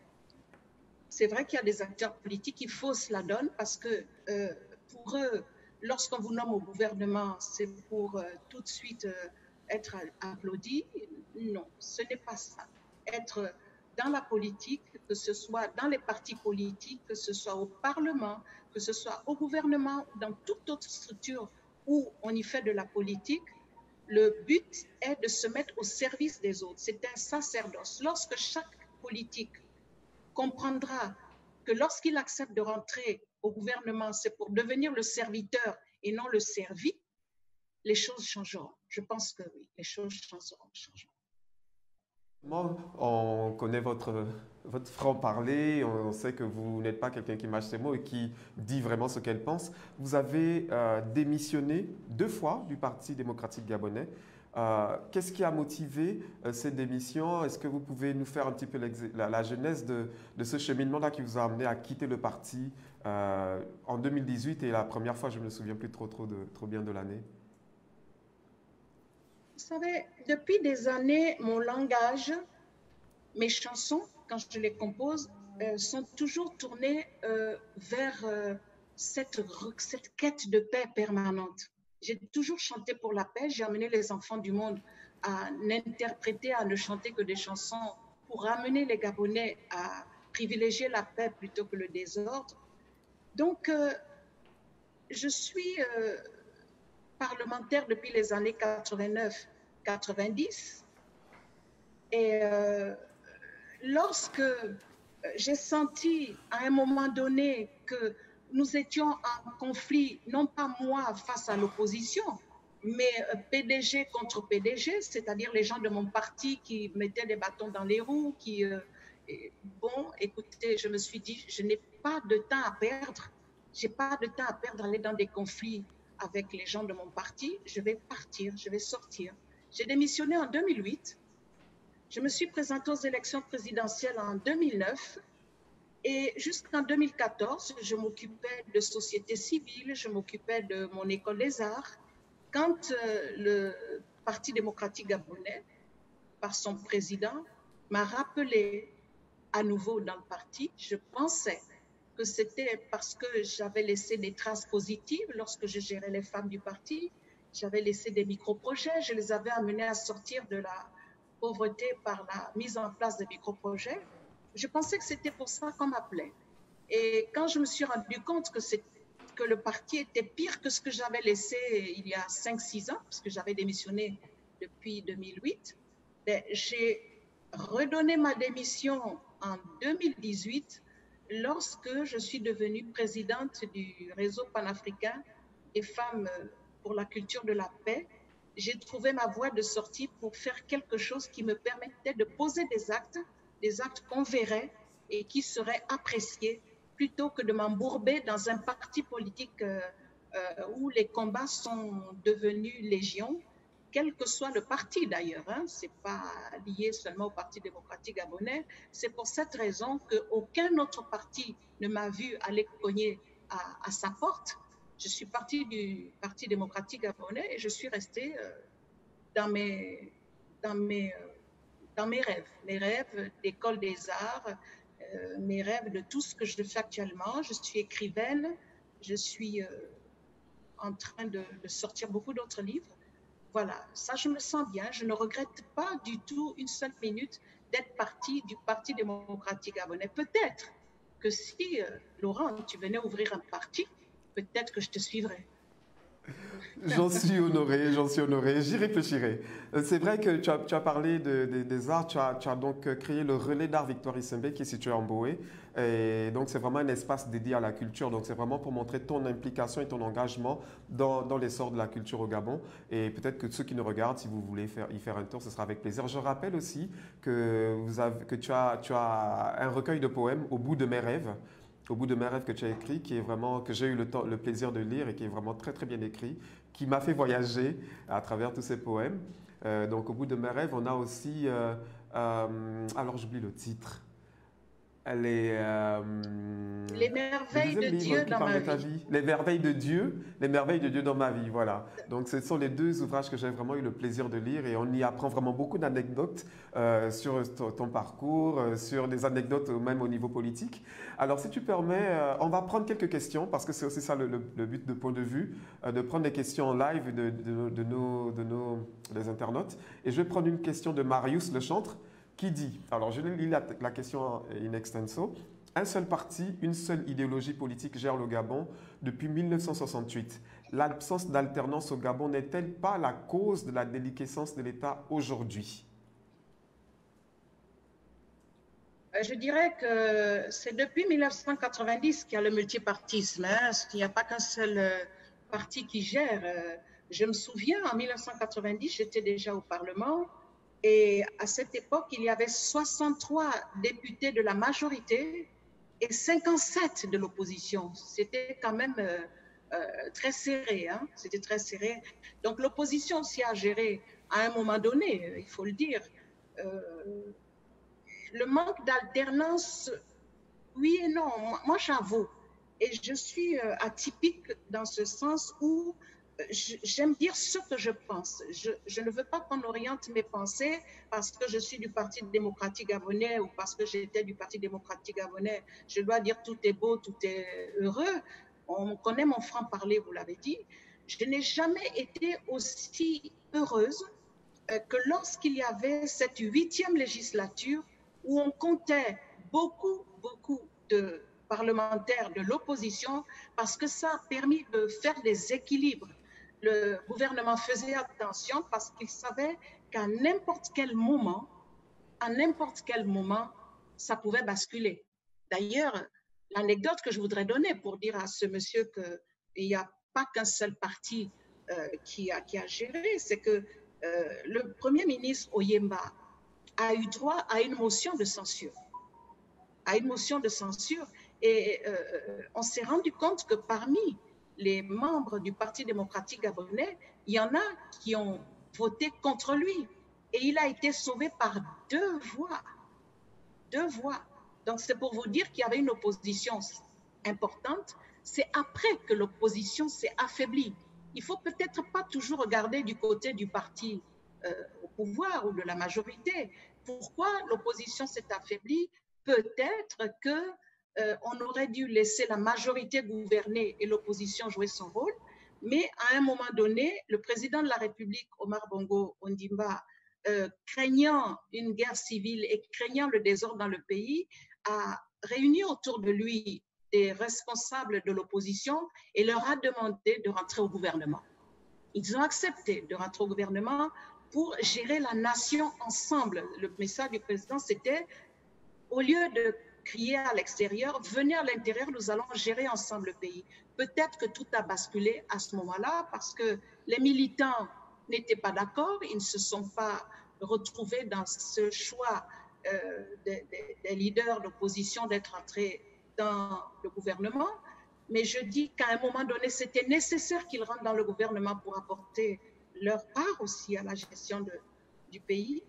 C'est vrai qu'il y a des acteurs politiques qui faussent la donne parce que pour eux, lorsqu'on vous nomme au gouvernement, c'est pour tout de suite être applaudi. Non, ce n'est pas ça. Être dans la politique, que ce soit dans les partis politiques, que ce soit au Parlement, que ce soit au gouvernement ou dans toute autre structure où on y fait de la politique, le but est de se mettre au service des autres. C'est un sacerdoce. Lorsque chaque politique comprendra que lorsqu'il accepte de rentrer au gouvernement, c'est pour devenir le serviteur et non le servi, les choses changeront. Je pense que oui, les choses changeront. On connaît votre franc-parler, on sait que vous n'êtes pas quelqu'un qui mâche ses mots et qui dit vraiment ce qu'elle pense. Vous avez démissionné 2 fois du Parti démocratique gabonais. Qu'est-ce qui a motivé cette démission? Est-ce que vous pouvez nous faire un petit peu la genèse de ce cheminement-là qui vous a amené à quitter le parti en 2018 et la première fois, je ne me souviens plus trop bien de l'année? Vous savez, depuis des années, mon langage, mes chansons, quand je les compose, sont toujours tournées vers cette quête de paix permanente. J'ai toujours chanté pour la paix, j'ai amené les enfants du monde à n'interpréter, à ne chanter que des chansons pour amener les Gabonais à privilégier la paix plutôt que le désordre. Donc, je suis parlementaire depuis les années 89-90 et lorsque j'ai senti à un moment donné que nous étions en conflit, non pas moi face à l'opposition, mais PDG contre PDG, c'est-à-dire les gens de mon parti qui mettaient des bâtons dans les roues, bon, écoutez, je me suis dit, je n'ai pas de temps à perdre, j'ai pas de temps à perdre à aller dans des conflits avec les gens de mon parti, je vais partir, je vais sortir. J'ai démissionné en 2008. Je me suis présentée aux élections présidentielles en 2009 et jusqu'en 2014, je m'occupais de société civile, je m'occupais de mon école des arts. Quand le Parti démocratique gabonais, par son président, m'a rappelé à nouveau dans le parti, je pensais que c'était parce que j'avais laissé des traces positives lorsque je gérais les femmes du parti. J'avais laissé des micro-projets, je les avais amenés à sortir de la pauvreté par la mise en place de micro-projets. Je pensais que c'était pour ça qu'on m'appelait. Et quand je me suis rendu compte que le parti était pire que ce que j'avais laissé il y a 5-6 ans, parce que j'avais démissionné depuis 2008, j'ai redonné ma démission en 2018 lorsque je suis devenue présidente du réseau panafricain des femmes pour la culture de la paix. J'ai trouvé ma voie de sortie pour faire quelque chose qui me permettait de poser des actes qu'on verrait et qui seraient appréciés plutôt que de m'embourber dans un parti politique où les combats sont devenus légion, quel que soit le parti d'ailleurs. Hein. Ce n'est pas lié seulement au Parti démocratique gabonais. C'est pour cette raison qu'aucun autre parti ne m'a vu aller cogner à sa porte. Je suis partie du Parti démocratique gabonais et je suis restée dans mes, dans mes, dans mes rêves d'école des arts, mes rêves de tout ce que je fais actuellement. Je suis écrivaine, je suis en train de sortir beaucoup d'autres livres. Voilà, ça je me sens bien. Je ne regrette pas du tout une seule minute d'être partie du Parti démocratique gabonais. Peut-être que si, Laurent, tu venais ouvrir un parti, peut-être que je te suivrais. J'en suis honoré, j'y réfléchirai. C'est vrai que tu as parlé des arts, tu as donc créé le relais d'art Victoire Issembe qui est situé en Boé. Et donc c'est vraiment un espace dédié à la culture. Donc c'est vraiment pour montrer ton implication et ton engagement dans l'essor de la culture au Gabon. Et peut-être que ceux qui nous regardent, si vous voulez y faire un tour, ce sera avec plaisir. Je rappelle aussi que tu as un recueil de poèmes, Au bout de mes rêves. Au bout de mes rêves que tu as écrit, que j'ai eu le plaisir de lire et qui est vraiment très très bien écrit, qui m'a fait voyager à travers tous ces poèmes. Donc au bout de mes rêves, on a aussi, alors j'oublie le titre. Les Le merveilles deuxième de livre Dieu qui dans parle de ma ta vie. vie, Les merveilles de Dieu dans ma vie, voilà. Donc ce sont les deux ouvrages que j'ai vraiment eu le plaisir de lire et on y apprend vraiment beaucoup d'anecdotes sur ton parcours, sur des anecdotes même au niveau politique. Alors si tu permets, on va prendre quelques questions parce que c'est aussi ça le but de point de vue, de prendre des questions en live des internautes. Et je vais prendre une question de Marius Lechantre qui dit, alors je lis la question in extenso. Un seul parti, une seule idéologie politique gère le Gabon depuis 1968. L'absence d'alternance au Gabon n'est-elle pas la cause de la déliquescence de l'État aujourd'hui? Je dirais que c'est depuis 1990 qu'il y a le multipartisme. Hein. Il n'y a pas qu'un seul parti qui gère. Je me souviens, en 1990, j'étais déjà au Parlement et à cette époque, il y avait 63 députés de la majorité et 57 de l'opposition. C'était quand même très serré. Hein. C'était très serré. Donc l'opposition aussi a géré à un moment donné, il faut le dire. Euh, le manque d'alternance, oui et non. Moi j'avoue. Et je suis atypique dans ce sens où j'aime dire ce que je pense. Je ne veux pas qu'on oriente mes pensées parce que je suis du Parti démocratique gabonais ou parce que j'étais du Parti démocratique gabonais. Je dois dire tout est beau, tout est heureux. On connaît mon franc-parler, vous l'avez dit. Je n'ai jamais été aussi heureuse que lorsqu'il y avait cette 8e législature où on comptait beaucoup de parlementaires de l'opposition parce que ça a permis de faire des équilibres. Le gouvernement faisait attention parce qu'il savait qu'à n'importe quel moment, ça pouvait basculer. D'ailleurs, l'anecdote que je voudrais donner pour dire à ce monsieur qu'il n'y a pas qu'un seul parti qui a géré, c'est que le Premier ministre Oyemba a eu droit à une motion de censure. Et on s'est rendu compte que parmi les membres du Parti démocratique gabonais, il y en a qui ont voté contre lui. Et il a été sauvé par 2 voix. 2 voix. Donc c'est pour vous dire qu'il y avait une opposition importante. C'est après que l'opposition s'est affaiblie. Il ne faut peut-être pas toujours regarder du côté du parti au pouvoir ou de la majorité. Pourquoi l'opposition s'est affaiblie? Peut-être qu'on aurait dû laisser la majorité gouverner et l'opposition jouer son rôle, mais à un moment donné, le président de la République, Omar Bongo Ondimba, craignant une guerre civile et craignant le désordre dans le pays, a réuni autour de lui des responsables de l'opposition et leur a demandé de rentrer au gouvernement. Ils ont accepté de rentrer au gouvernement pour gérer la nation ensemble. Le message du président, c'était, au lieu de crier à l'extérieur, venez à l'intérieur, nous allons gérer ensemble le pays. Peut-être que tout a basculé à ce moment-là parce que les militants n'étaient pas d'accord, ils ne se sont pas retrouvés dans ce choix des leaders d'opposition d'être entrés dans le gouvernement. Mais je dis qu'à un moment donné, c'était nécessaire qu'ils rentrent dans le gouvernement pour apporter leur part aussi à la gestion du pays.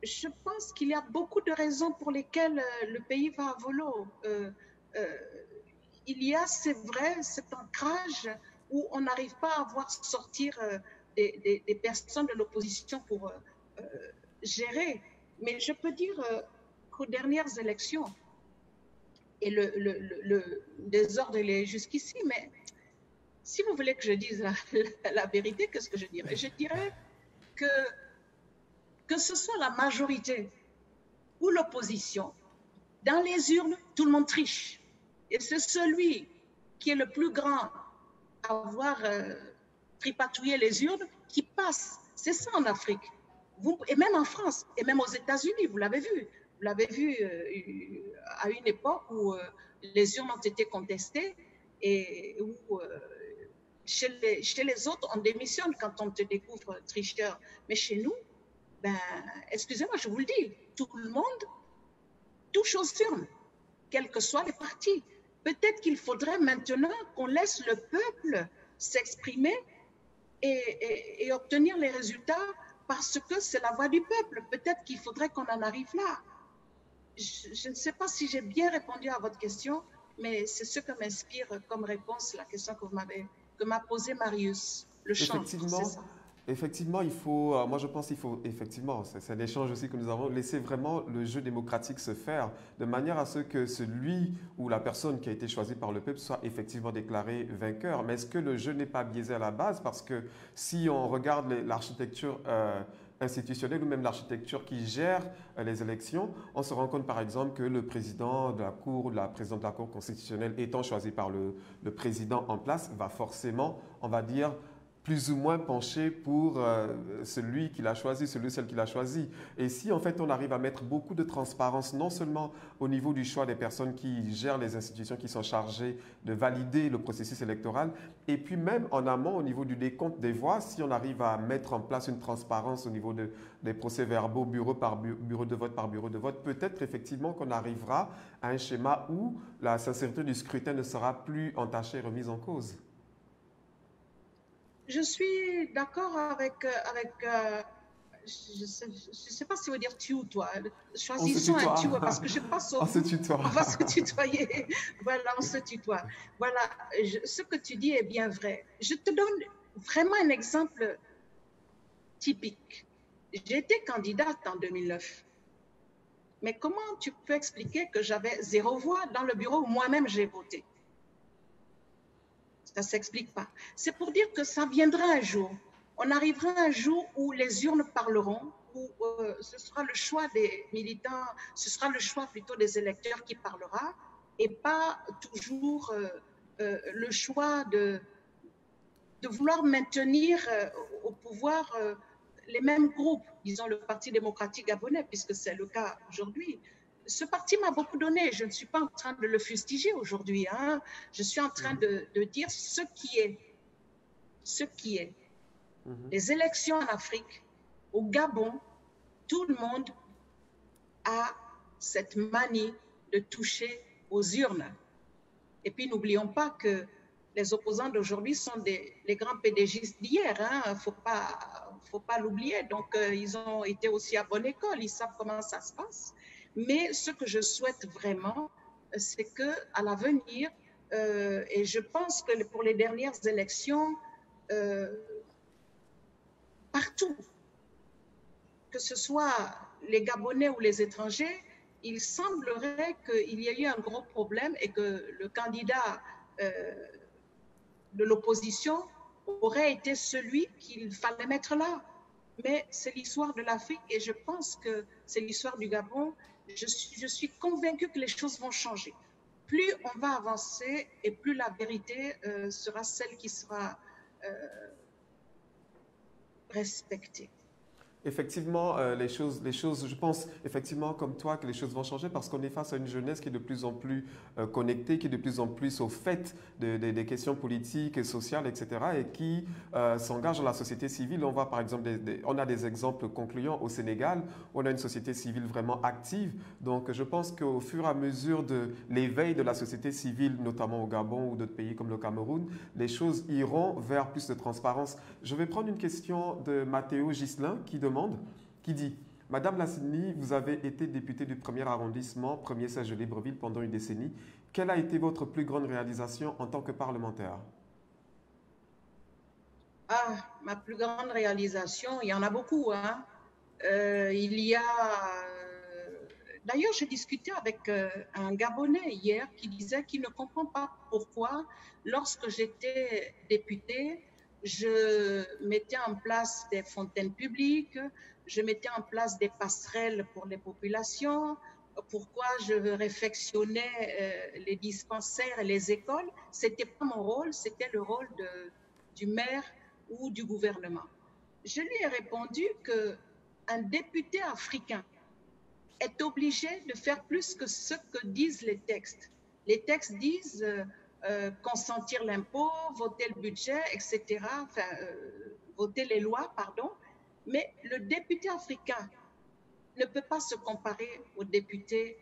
Je pense qu'il y a beaucoup de raisons pour lesquelles le pays va à volo. Il y a, c'est vrai, cet ancrage où on n'arrive pas à voir sortir des personnes de l'opposition pour gérer. Mais je peux dire qu'aux dernières élections, et le désordre est jusqu'ici, mais si vous voulez que je dise la vérité, qu'est-ce que je dirais? Je dirais que ce soit la majorité ou l'opposition, dans les urnes, tout le monde triche. Et c'est celui qui est le plus grand à avoir tripatouillé les urnes qui passe. C'est ça en Afrique. Et même en France, et même aux États-Unis, vous l'avez vu. Vous l'avez vu à une époque où les urnes ont été contestées et où chez les autres, on démissionne quand on te découvre tricheur. Mais chez nous, ben, excusez-moi, je vous le dis, tout le monde touche aux urnes, quels que soient les partis. Peut-être qu'il faudrait maintenant qu'on laisse le peuple s'exprimer et obtenir les résultats parce que c'est la voix du peuple. Peut-être qu'il faudrait qu'on en arrive là. je ne sais pas si j'ai bien répondu à votre question, mais c'est ce que m'inspire comme réponse la question que m'a posée Marius. Le chantre, c'est Effectivement, ça. effectivement, il faut, moi je pense qu'il faut, effectivement, c'est un échange aussi que nous avons, laisser vraiment le jeu démocratique se faire, de manière à ce que celui ou la personne qui a été choisie par le peuple soit effectivement déclaré vainqueur. Mais est-ce que le jeu n'est pas biaisé à la base? Parce que si on regarde l'architecture institutionnelle ou même l'architecture qui gère les élections, on se rend compte par exemple que le président de la Cour, la présidente de la Cour constitutionnelle étant choisi par le président en place, va forcément, on va dire, plus ou moins penché pour celui qu'il a choisi, celui ou celle qu'il a choisi. Et si en fait on arrive à mettre beaucoup de transparence, non seulement au niveau du choix des personnes qui gèrent les institutions qui sont chargées de valider le processus électoral, et puis même en amont au niveau du décompte des voix, si on arrive à mettre en place une transparence au niveau des procès-verbaux, bureau par bureau de vote par bureau de vote, peut-être effectivement qu'on arrivera à un schéma où la sincérité du scrutin ne sera plus entachée et remise en cause. Je suis d'accord je sais pas si on veut dire tu ou toi. On se Choisissons un tu tutoie. parce que je passe au On se bout. tutoie. On va se tutoyer. Voilà, on se tutoie. Voilà, ce que tu dis est bien vrai. Je te donne vraiment un exemple typique. J'ai été candidate en 2009. Mais comment tu peux expliquer que j'avais 0 voix dans le bureau où moi-même j'ai voté? Ça ne s'explique pas. C'est pour dire que ça viendra un jour. On arrivera un jour où les urnes parleront, où ce sera le choix des militants, ce sera le choix plutôt des électeurs qui parlera, et pas toujours le choix de vouloir maintenir au pouvoir les mêmes groupes, disons le Parti démocratique gabonais, puisque c'est le cas aujourd'hui. Ce parti m'a beaucoup donné. Je ne suis pas en train de le fustiger aujourd'hui. Hein. Je suis en train de dire ce qui est. Ce qui est. Les élections en Afrique, au Gabon, tout le monde a cette manie de toucher aux urnes. Et puis, n'oublions pas que les opposants d'aujourd'hui sont les grands PDGistes d'hier. Il ne faut pas l'oublier. Donc, ils ont été aussi à bonne école. Ils savent comment ça se passe. Mais ce que je souhaite vraiment, c'est qu'à l'avenir, et je pense que pour les dernières élections, partout, que ce soit les Gabonais ou les étrangers, il semblerait qu'il y ait eu un gros problème et que le candidat de l'opposition aurait été celui qu'il fallait mettre là. Mais c'est l'histoire de l'Afrique et je pense que c'est l'histoire du Gabon. Je suis convaincue que les choses vont changer. Plus on va avancer et plus la vérité sera celle qui sera respectée. Effectivement, les choses, je pense effectivement comme toi que les choses vont changer parce qu'on est face à une jeunesse qui est de plus en plus connectée, qui est de plus en plus au fait des questions politiques et sociales, etc. et qui s'engage dans la société civile. On voit par exemple, on a des exemples concluants au Sénégal, où on a une société civile vraiment active. Donc je pense qu'au fur et à mesure de l'éveil de la société civile, notamment au Gabon ou d'autres pays comme le Cameroun, les choses iront vers plus de transparence. Je vais prendre une question de Mathéo Gislin qui dit Madame Lassini, vous avez été députée du premier arrondissement, premier siège de Libreville pendant une décennie. Quelle a été votre plus grande réalisation en tant que parlementaire? Ah, ma plus grande réalisation, il y en a beaucoup. Hein. Il y a. D'ailleurs, j'ai discuté avec un Gabonais hier qui disait qu'il ne comprend pas pourquoi, lorsque j'étais députée, je mettais en place des fontaines publiques, je mettais en place des passerelles pour les populations, pourquoi je réfectionnais les dispensaires et les écoles. Ce n'était pas mon rôle, c'était le rôle du maire ou du gouvernement. Je lui ai répondu qu'un député africain est obligé de faire plus que ce que disent les textes. Les textes disent consentir l'impôt, voter le budget, etc., enfin, voter les lois, pardon, mais le député africain ne peut pas se comparer aux députés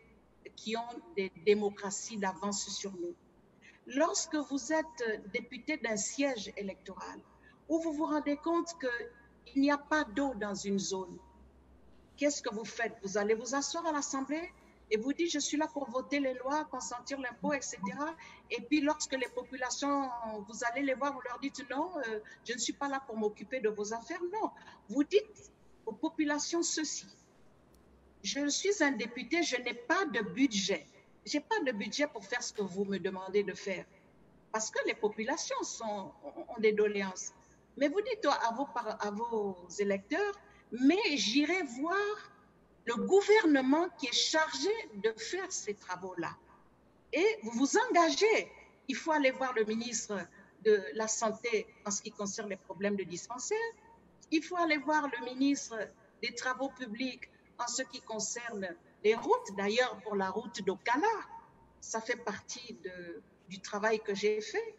qui ont des démocraties d'avance sur nous. Lorsque vous êtes député d'un siège électoral, où vous vous rendez compte qu'il n'y a pas d'eau dans une zone, qu'est-ce que vous faites? Vous allez vous asseoir à l'Assemblée et vous dites, je suis là pour voter les lois, consentir l'impôt, etc. Et puis, lorsque les populations, vous allez les voir, vous leur dites, non, je ne suis pas là pour m'occuper de vos affaires. Non, vous dites aux populations ceci. Je suis un député, je n'ai pas de budget. Je n'ai pas de budget pour faire ce que vous me demandez de faire. Parce que les populations ont des doléances. Mais vous dites à vos électeurs, mais j'irai voir le gouvernement qui est chargé de faire ces travaux-là. Et vous vous engagez. Il faut aller voir le ministre de la Santé en ce qui concerne les problèmes de dispensaires. Il faut aller voir le ministre des Travaux publics en ce qui concerne les routes. D'ailleurs, pour la route d'Okala, ça fait partie du travail que j'ai fait.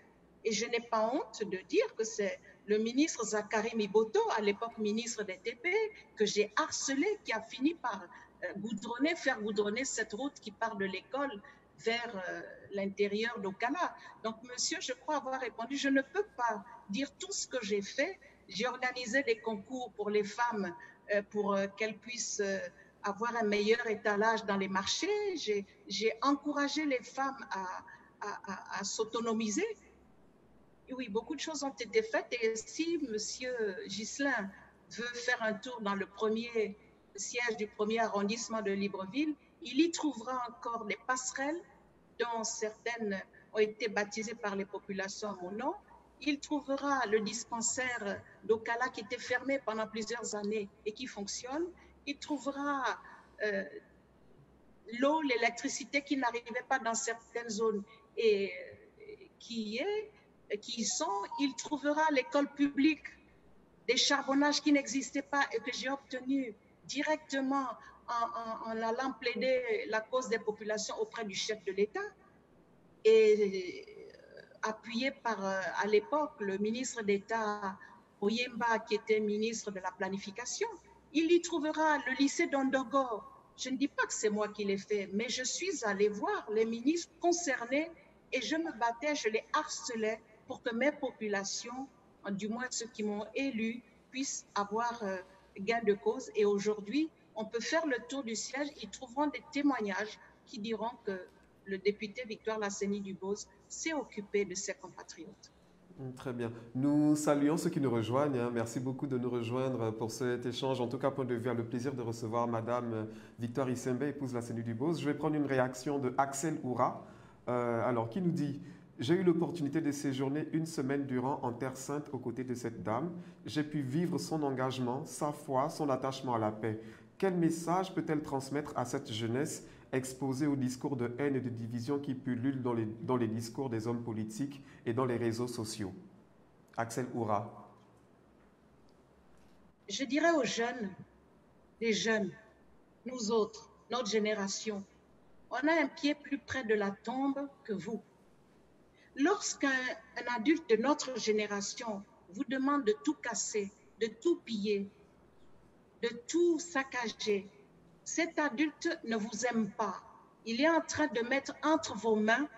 Et je n'ai pas honte de dire que c'est le ministre Zakari Miboto, à l'époque ministre des TP, que j'ai harcelé, qui a fini par faire goudronner cette route qui part de l'école vers l'intérieur d'Okala. Donc, monsieur, je crois avoir répondu. Je ne peux pas dire tout ce que j'ai fait. J'ai organisé des concours pour les femmes pour qu'elles puissent avoir un meilleur étalage dans les marchés. J'ai encouragé les femmes à s'autonomiser. Oui, beaucoup de choses ont été faites. Et si M. Ghislain veut faire un tour dans le premier siège du premier arrondissement de Libreville, il y trouvera encore des passerelles dont certaines ont été baptisées par les populations à mon nom. Il trouvera le dispensaire d'Okala qui était fermé pendant plusieurs années et qui fonctionne. Il trouvera l'eau, l'électricité qui n'arrivait pas dans certaines zones et qui y sont. Il trouvera l'école publique, des charbonnages qui n'existaient pas et que j'ai obtenu directement en allant plaider la cause des populations auprès du chef de l'État et appuyé par, à l'époque, le ministre d'État Oyemba, qui était ministre de la Planification. Il y trouvera le lycée d'Ondogo. Je ne dis pas que c'est moi qui l'ai fait, mais je suis allée voir les ministres concernés et je me battais, je les harcelais pour que mes populations, du moins ceux qui m'ont élu, puissent avoir gain de cause. Et aujourd'hui, on peut faire le tour du siège, ils trouveront des témoignages qui diront que le député Victoire Lasseni-Dubose s'est occupé de ses compatriotes. Très bien. Nous saluons ceux qui nous rejoignent. Merci beaucoup de nous rejoindre pour cet échange. En tout cas, point de vue, a le plaisir de recevoir Madame Victoire Issembe, épouse Lasseni-Dubose. Je vais prendre une réaction de Axel Oura, qui nous dit: j'ai eu l'opportunité de séjourner une semaine durant en Terre Sainte aux côtés de cette dame. J'ai pu vivre son engagement, sa foi, son attachement à la paix. Quel message peut-elle transmettre à cette jeunesse exposée au discours de haine et de division qui pullulent dans les discours des hommes politiques et dans les réseaux sociaux? Axel Oura. Je dirais aux jeunes, les jeunes, nous autres, notre génération, on a un pied plus près de la tombe que vous. Lorsqu'un adulte de notre génération vous demande de tout casser, de tout piller, de tout saccager, cet adulte ne vous aime pas. Il est en train de mettre entre vos mains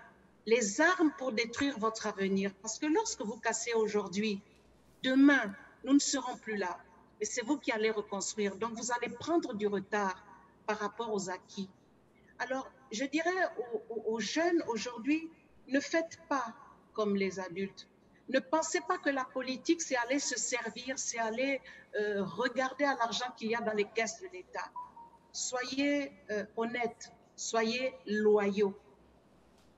les armes pour détruire votre avenir. Parce que lorsque vous cassez aujourd'hui, demain, nous ne serons plus là. Et c'est vous qui allez reconstruire. Donc, vous allez prendre du retard par rapport aux acquis. Alors, je dirais aux jeunes aujourd'hui, ne faites pas comme les adultes. Ne pensez pas que la politique, c'est aller se servir, c'est aller regarder à l'argent qu'il y a dans les caisses de l'État. Soyez honnêtes, soyez loyaux.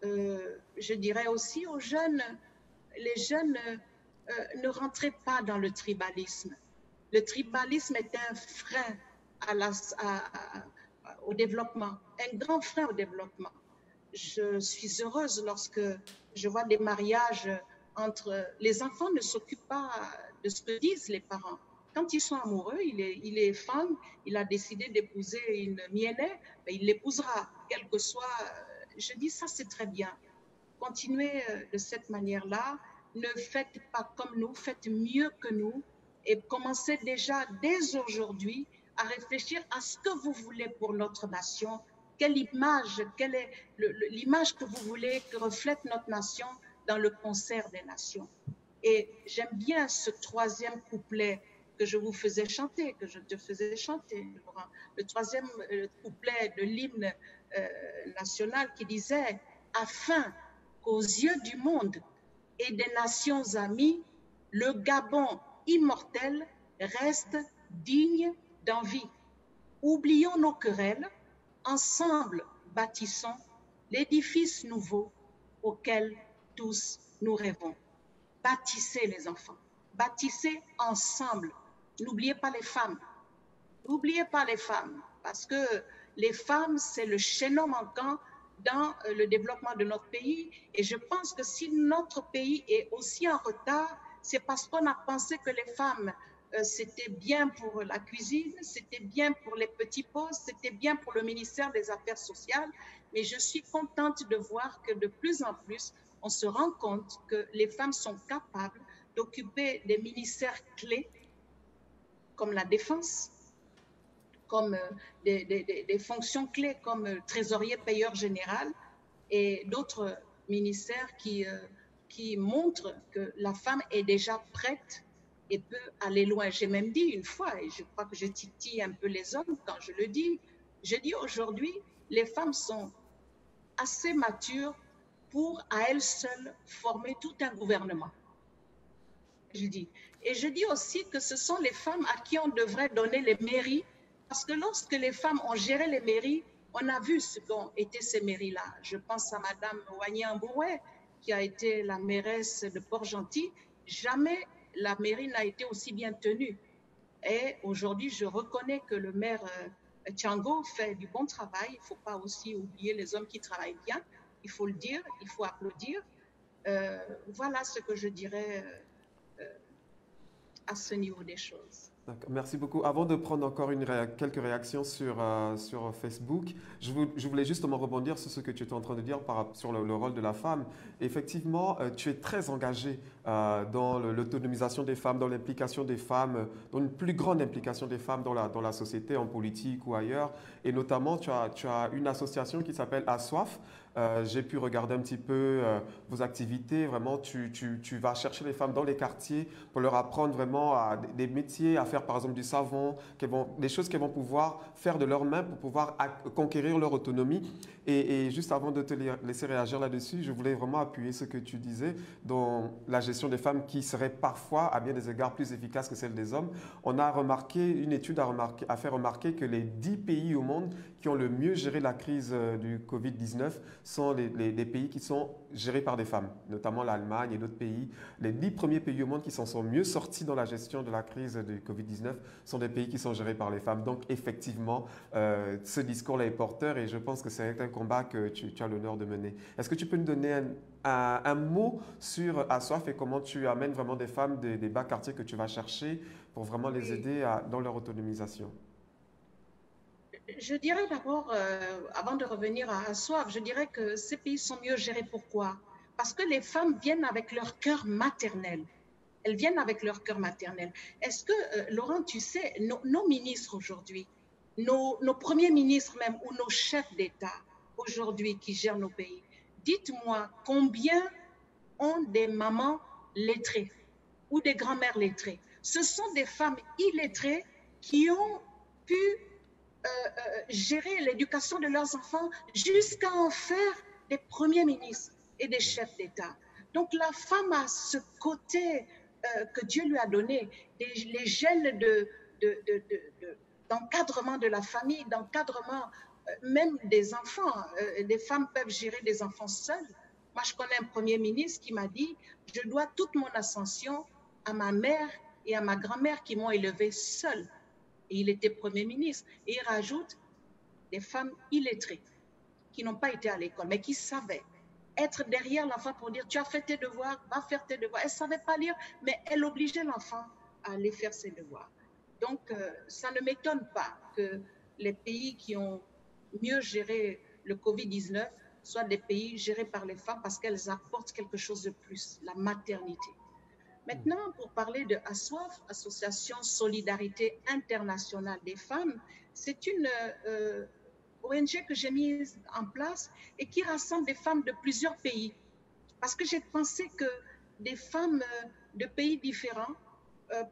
Je dirais aussi aux jeunes, les jeunes, ne rentrez pas dans le tribalisme. Le tribalisme est un frein au développement, un grand frein au développement. Je suis heureuse lorsque je vois des mariages entre... Les enfants ne s'occupent pas de ce que disent les parents. Quand ils sont amoureux, il est femme, il a décidé d'épouser une Miennet, mais il l'épousera, quel que soit... Je dis ça, c'est très bien. Continuez de cette manière-là. Ne faites pas comme nous, faites mieux que nous et commencez déjà dès aujourd'hui à réfléchir à ce que vous voulez pour notre nation. Quelle est l'image que vous voulez que reflète notre nation dans le concert des nations. Et j'aime bien ce troisième couplet que je vous faisais chanter, que je te faisais chanter, Laurent. Le troisième couplet de l'hymne national qui disait « Afin qu'aux yeux du monde et des nations amies, le Gabon immortel reste digne d'envie. Oublions nos querelles, ensemble bâtissons l'édifice nouveau auquel tous nous rêvons. » Bâtissez les enfants, bâtissez ensemble. N'oubliez pas les femmes. N'oubliez pas les femmes, parce que les femmes, c'est le chaînon manquant dans le développement de notre pays. Et je pense que si notre pays est aussi en retard, c'est parce qu'on a pensé que les femmes, c'était bien pour la cuisine, c'était bien pour les petits postes, c'était bien pour le ministère des Affaires sociales. Mais je suis contente de voir que de plus en plus, on se rend compte que les femmes sont capables d'occuper des ministères clés comme la défense, comme des fonctions clés comme trésorier payeur général et d'autres ministères qui montrent que la femme est déjà prête et peut aller loin. J'ai même dit une fois, et je crois que je titille un peu les hommes quand je le dis, je dis aujourd'hui, les femmes sont assez matures pour à elles seules former tout un gouvernement. Je dis. Et je dis aussi que ce sont les femmes à qui on devrait donner les mairies, parce que lorsque les femmes ont géré les mairies, on a vu ce qu'ont été ces mairies-là. Je pense à Madame Wanyamboué, qui a été la mairesse de Port-Gentil. Jamais la mairie n'a été aussi bien tenue. Et aujourd'hui, je reconnais que le maire Tchango fait du bon travail. Il ne faut pas aussi oublier les hommes qui travaillent bien. Il faut le dire, il faut applaudir. Voilà ce que je dirais à ce niveau des choses. Merci beaucoup. Avant de prendre encore quelques réactions sur Facebook, je voulais justement rebondir sur ce que tu étais en train de dire sur le rôle de la femme. Effectivement, tu es très engagé dans l'autonomisation des femmes, dans l'implication des femmes, dans une plus grande implication des femmes dans la société, en politique ou ailleurs. Et notamment, tu as une association qui s'appelle Assoif. J'ai pu regarder un petit peu vos activités. Vraiment, tu vas chercher les femmes dans les quartiers pour leur apprendre vraiment des métiers, à faire par exemple du savon, des choses qu'elles vont pouvoir faire de leurs mains pour pouvoir conquérir leur autonomie. Et juste avant de te laisser réagir là-dessus, je voulais vraiment appuyer ce que tu disais dans la gestion des femmes qui serait parfois, à bien des égards, plus efficace que celle des hommes. On a remarqué, une étude a fait remarquer que les 10 pays au monde qui ont le mieux géré la crise du Covid-19 sont les pays qui sont gérés par des femmes, notamment l'Allemagne et d'autres pays. Les 10 premiers pays au monde qui s'en sont mieux sortis dans la gestion de la crise du Covid-19 sont des pays qui sont gérés par les femmes. Donc effectivement, ce discours-là est porteur et je pense que c'est un combat que tu as l'honneur de mener. Est-ce que tu peux nous donner un mot sur Assoif et comment tu amènes vraiment des femmes des bas quartiers que tu vas chercher pour vraiment les aider dans leur autonomisation? Je dirais d'abord, avant de revenir à Assoif, je dirais que ces pays sont mieux gérés. Pourquoi? Parce que les femmes viennent avec leur cœur maternel. Elles viennent avec leur cœur maternel. Est-ce que, Laurent, tu sais, nos ministres aujourd'hui, nos premiers ministres même, ou nos chefs d'État aujourd'hui qui gèrent nos pays, dites-moi combien ont des mamans lettrées ou des grands-mères lettrées? Ce sont des femmes illettrées qui ont pu gérer l'éducation de leurs enfants jusqu'à en faire des premiers ministres et des chefs d'État. Donc la femme a ce côté que Dieu lui a donné, les gènes d'encadrement de la famille, d'encadrement même des enfants. Les femmes peuvent gérer des enfants seules. Moi, je connais un premier ministre qui m'a dit « Je dois toute mon ascension à ma mère et à ma grand-mère qui m'ont élevée seule. » Et il était Premier ministre. Et il rajoute des femmes illettrées qui n'ont pas été à l'école, mais qui savaient être derrière l'enfant pour dire « Tu as fait tes devoirs, va faire tes devoirs. » Elle ne savait pas lire, mais elle obligeait l'enfant à aller faire ses devoirs. Donc, ça ne m'étonne pas que les pays qui ont mieux géré le Covid-19 soient des pays gérés par les femmes parce qu'elles apportent quelque chose de plus, la maternité. Maintenant, pour parler de Assoif, Association Solidarité Internationale des Femmes, c'est une ONG que j'ai mise en place et qui rassemble des femmes de plusieurs pays. Parce que j'ai pensé que des femmes de pays différents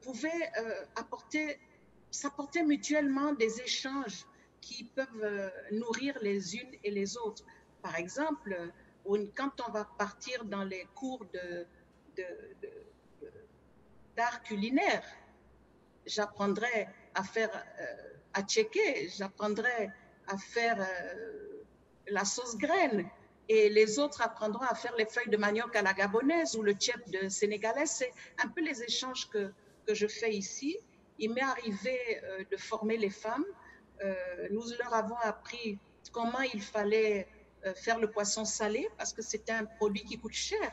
pouvaient s'apporter mutuellement des échanges qui peuvent nourrir les unes et les autres. Par exemple, quand on va partir dans les cours d'art culinaire, j'apprendrai à faire, à checker, j'apprendrai à faire la sauce graine, et les autres apprendront à faire les feuilles de manioc à la gabonaise ou le tchèp de sénégalaise. C'est un peu les échanges que je fais ici. Il m'est arrivé de former les femmes. Nous leur avons appris comment il fallait faire le poisson salé, parce que c'est un produit qui coûte cher.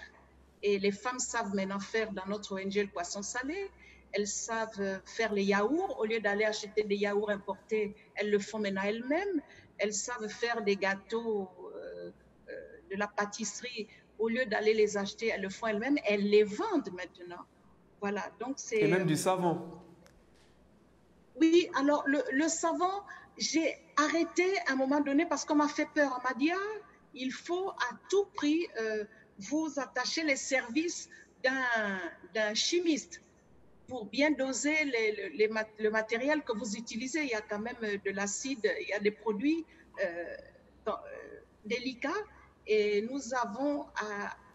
Et les femmes savent maintenant faire dans notre ONG le poisson salé. Elles savent faire les yaourts. Au lieu d'aller acheter des yaourts importés, elles le font maintenant elles-mêmes. Elles savent faire des gâteaux, de la pâtisserie. Au lieu d'aller les acheter, elles le font elles-mêmes. Elles les vendent maintenant. Voilà, donc c'est... Et même du savon. Oui, alors le savon, j'ai arrêté à un moment donné parce qu'on m'a fait peur. On m'a dit, ah, il faut à tout prix vous attacher les services d'un chimiste pour bien doser le matériel que vous utilisez. Il y a quand même de l'acide, il y a des produits délicats, et nous avons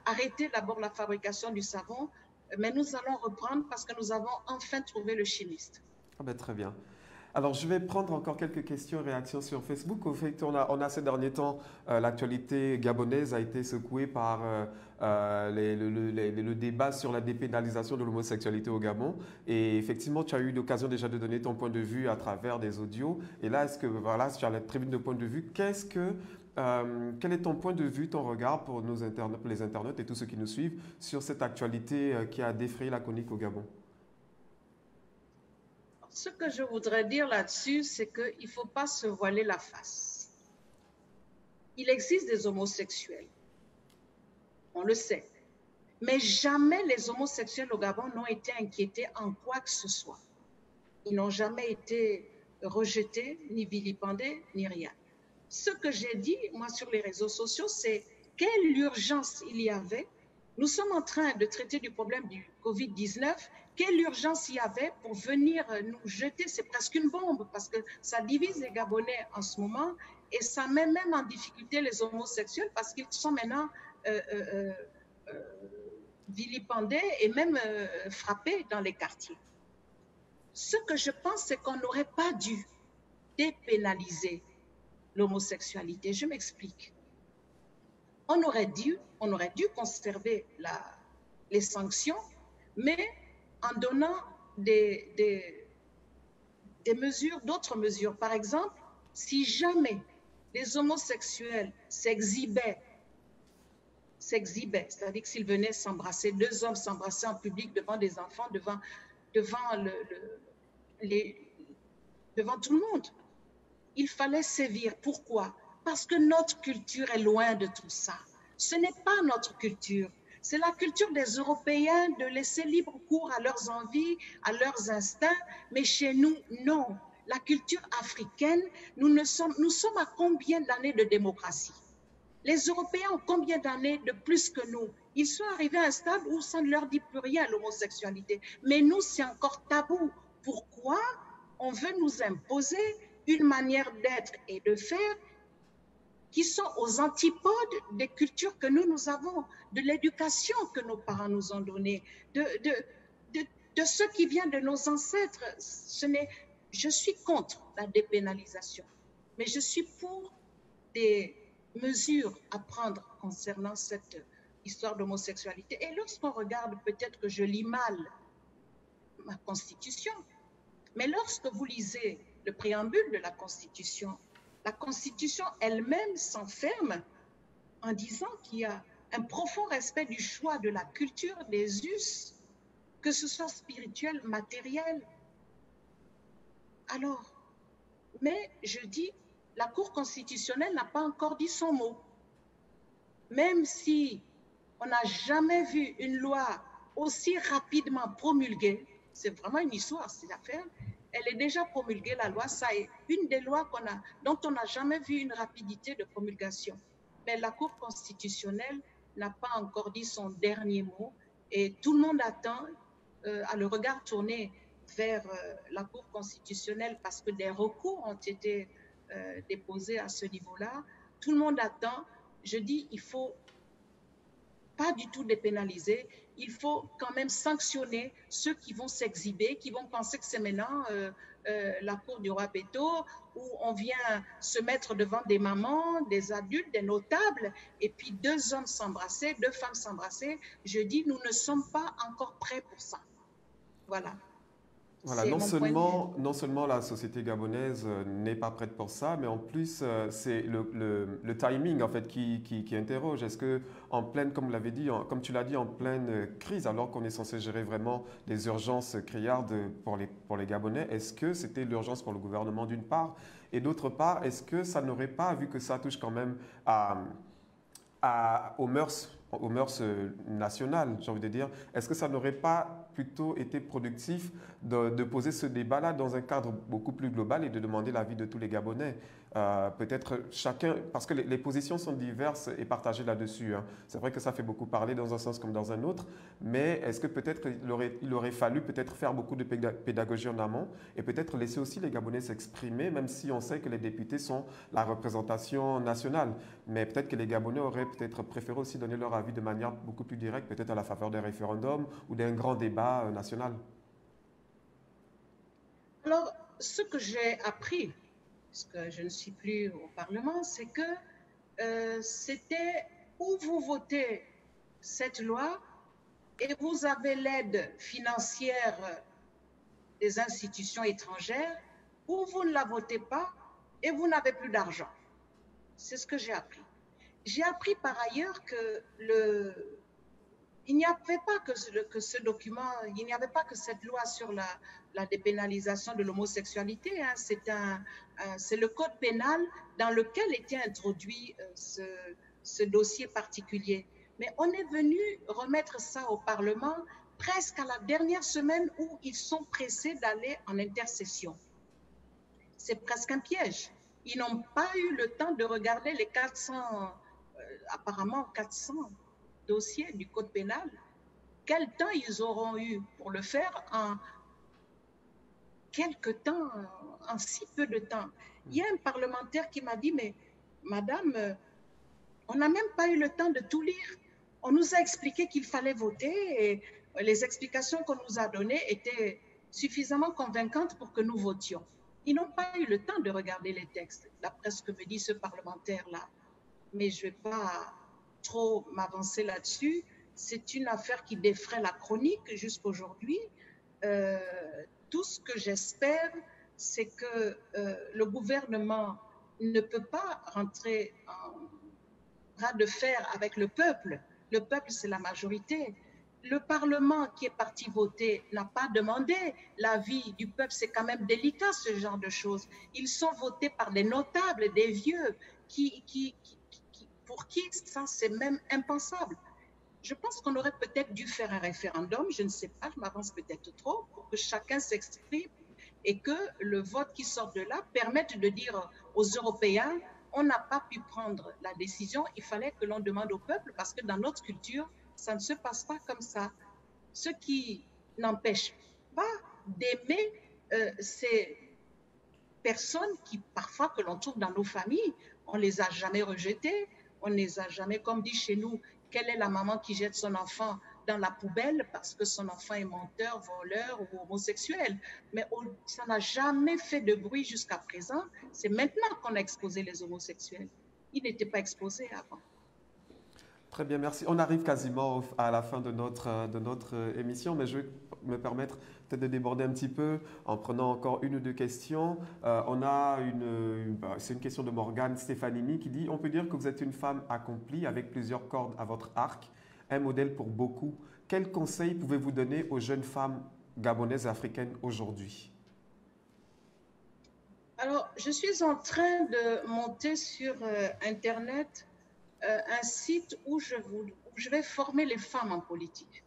arrêté d'abord la fabrication du savon, mais nous allons reprendre parce que nous avons enfin trouvé le chimiste. Ah ben, très bien. Alors, je vais prendre encore quelques questions et réactions sur Facebook. Au fait, on a ces derniers temps, l'actualité gabonaise a été secouée par le débat sur la dépénalisation de l'homosexualité au Gabon. Et effectivement, tu as eu l'occasion déjà de donner ton point de vue à travers des audios. Et là, est-ce que, voilà, si tu as la tribune de point de vue, quel est ton point de vue, ton regard pour les internautes et tous ceux qui nous suivent sur cette actualité qui a défrayé la chronique au Gabon? Ce que je voudrais dire là-dessus, c'est qu'il ne faut pas se voiler la face. Il existe des homosexuels, on le sait, mais jamais les homosexuels au Gabon n'ont été inquiétés en quoi que ce soit. Ils n'ont jamais été rejetés, ni vilipendés, ni rien. Ce que j'ai dit, moi, sur les réseaux sociaux, c'est quelle urgence il y avait. Nous sommes en train de traiter du problème du Covid-19. Quelle urgence il y avait pour venir nous jeter, c'est presque une bombe, parce que ça divise les Gabonais en ce moment, et ça met même en difficulté les homosexuels, parce qu'ils sont maintenant vilipendés et même frappés dans les quartiers. Ce que je pense, c'est qu'on n'aurait pas dû dépénaliser l'homosexualité. Je m'explique. On aurait dû conserver les sanctions, mais en donnant d'autres mesures. Par exemple, si jamais les homosexuels s'exhibaient, c'est-à-dire que s'ils venaient s'embrasser, deux hommes s'embrasser en public devant des enfants, devant tout le monde, il fallait sévir. Pourquoi? Parce que notre culture est loin de tout ça. Ce n'est pas notre culture. C'est la culture des Européens de laisser libre cours à leurs envies, à leurs instincts, mais chez nous, non. La culture africaine, nous sommes à combien d'années de démocratie? Les Européens ont combien d'années de plus que nous? Ils sont arrivés à un stade où ça ne leur dit plus rien, l'homosexualité. Mais nous, c'est encore tabou. Pourquoi on veut nous imposer une manière d'être et de faire qui sont aux antipodes des cultures que nous avons, de l'éducation que nos parents nous ont donnée, de ce qui vient de nos ancêtres? Je suis contre la dépénalisation, mais je suis pour des mesures à prendre concernant cette histoire d'homosexualité. Et lorsqu'on regarde, peut-être que je lis mal ma Constitution, mais lorsque vous lisez le préambule de la Constitution elle-même s'enferme en disant qu'il y a un profond respect du choix de la culture, des us, que ce soit spirituel, matériel. Alors, mais je dis, la Cour constitutionnelle n'a pas encore dit son mot. Même si on n'a jamais vu une loi aussi rapidement promulguée, c'est vraiment une histoire, cette affaire. Elle est déjà promulguée, la loi. Ça est une des lois dont on n'a jamais vu une rapidité de promulgation. Mais la Cour constitutionnelle n'a pas encore dit son dernier mot, et tout le monde attend à le regard tourné vers la Cour constitutionnelle, parce que des recours ont été déposées à ce niveau-là. Tout le monde attend. Je dis, il faut pas du tout dépénaliser. Il faut quand même sanctionner ceux qui vont s'exhiber, qui vont penser que c'est maintenant la cour du roi Béto, où on vient se mettre devant des mamans, des adultes, des notables, et puis deux hommes s'embrasser, deux femmes s'embrasser. Je dis, nous ne sommes pas encore prêts pour ça. Voilà. Voilà, C'est mon point de vue. non seulement la société gabonaise n'est pas prête pour ça, mais en plus, c'est le timing en fait qui interroge. Est-ce que en pleine, comme vous l'avez dit, comme tu l'as dit, en pleine crise, alors qu'on est censé gérer vraiment les urgences criardes pour les Gabonais, est-ce que c'était l'urgence pour le gouvernement d'une part? Et d'autre part, est-ce que ça n'aurait pas, vu que ça touche quand même aux mœurs nationales, j'ai envie de dire, est-ce que ça n'aurait pas plutôt été productif de poser ce débat-là dans un cadre beaucoup plus global et de demander l'avis de tous les Gabonais? Peut-être chacun, parce que les positions sont diverses et partagées là-dessus, hein. C'est vrai que ça fait beaucoup parler dans un sens comme dans un autre, mais est-ce que peut-être il aurait fallu peut-être faire beaucoup de pédagogie en amont et peut-être laisser aussi les Gabonais s'exprimer, même si on sait que les députés sont la représentation nationale. Mais peut-être que les Gabonais auraient peut-être préféré aussi donner leur avis de manière beaucoup plus directe, peut-être à la faveur d'un référendum ou d'un grand débat national. Alors, ce que j'ai appris, puisque je ne suis plus au Parlement, c'est que c'était où vous votez cette loi et vous avez l'aide financière des institutions étrangères, ou vous ne la votez pas et vous n'avez plus d'argent. C'est ce que j'ai appris. J'ai appris par ailleurs que il n'y avait pas que ce document, il n'y avait pas que cette loi sur la dépénalisation de l'homosexualité. Hein. C'est le code pénal dans lequel était introduit ce dossier particulier. Mais on est venu remettre ça au Parlement presque à la dernière semaine où ils sont pressés d'aller en intercession. C'est presque un piège. Ils n'ont pas eu le temps de regarder les 400, apparemment 400 dossiers du code pénal. Quel temps ils auront eu pour le faire en quelque temps, en si peu de temps? Il y a un parlementaire qui m'a dit, mais madame, on n'a même pas eu le temps de tout lire. On nous a expliqué qu'il fallait voter et les explications qu'on nous a données étaient suffisamment convaincantes pour que nous votions. Ils n'ont pas eu le temps de regarder les textes, d'après ce que me dit ce parlementaire-là. Mais je ne vais pas trop m'avancer là-dessus. C'est une affaire qui défraie la chronique jusqu'aujourd'hui. Tout ce que j'espère, c'est que le gouvernement ne peut pas rentrer en bras de fer avec le peuple. Le peuple, c'est la majorité. Le Parlement qui est parti voter n'a pas demandé l'avis du peuple. C'est quand même délicat, ce genre de choses. Ils sont votés par des notables, des vieux, pour qui ça, c'est même impensable. Je pense qu'on aurait peut-être dû faire un référendum, je ne sais pas, je m'avance peut-être trop, pour que chacun s'exprime et que le vote qui sort de là permette de dire aux Européens, on n'a pas pu prendre la décision, il fallait que l'on demande au peuple, parce que dans notre culture, ça ne se passe pas comme ça. Ce qui n'empêche pas d'aimer ces personnes qui, parfois, que l'on trouve dans nos familles, on ne les a jamais rejetées, on ne les a jamais, comme dit chez nous, quelle est la maman qui jette son enfant dans la poubelle parce que son enfant est menteur, voleur ou homosexuel? Mais ça n'a jamais fait de bruit jusqu'à présent. C'est maintenant qu'on a exposé les homosexuels. Ils n'étaient pas exposés avant. Très bien, merci. On arrive quasiment à la fin de notre émission, mais je vais me permettre peut-être de déborder un petit peu en prenant encore une ou deux questions. C'est une question de Morgane Stefanini qui dit: on peut dire que vous êtes une femme accomplie avec plusieurs cordes à votre arc, un modèle pour beaucoup. Quels conseils pouvez-vous donner aux jeunes femmes gabonaises et africaines aujourd'hui? Alors, je suis en train de monter sur Internet un site où je vais former les femmes en politique,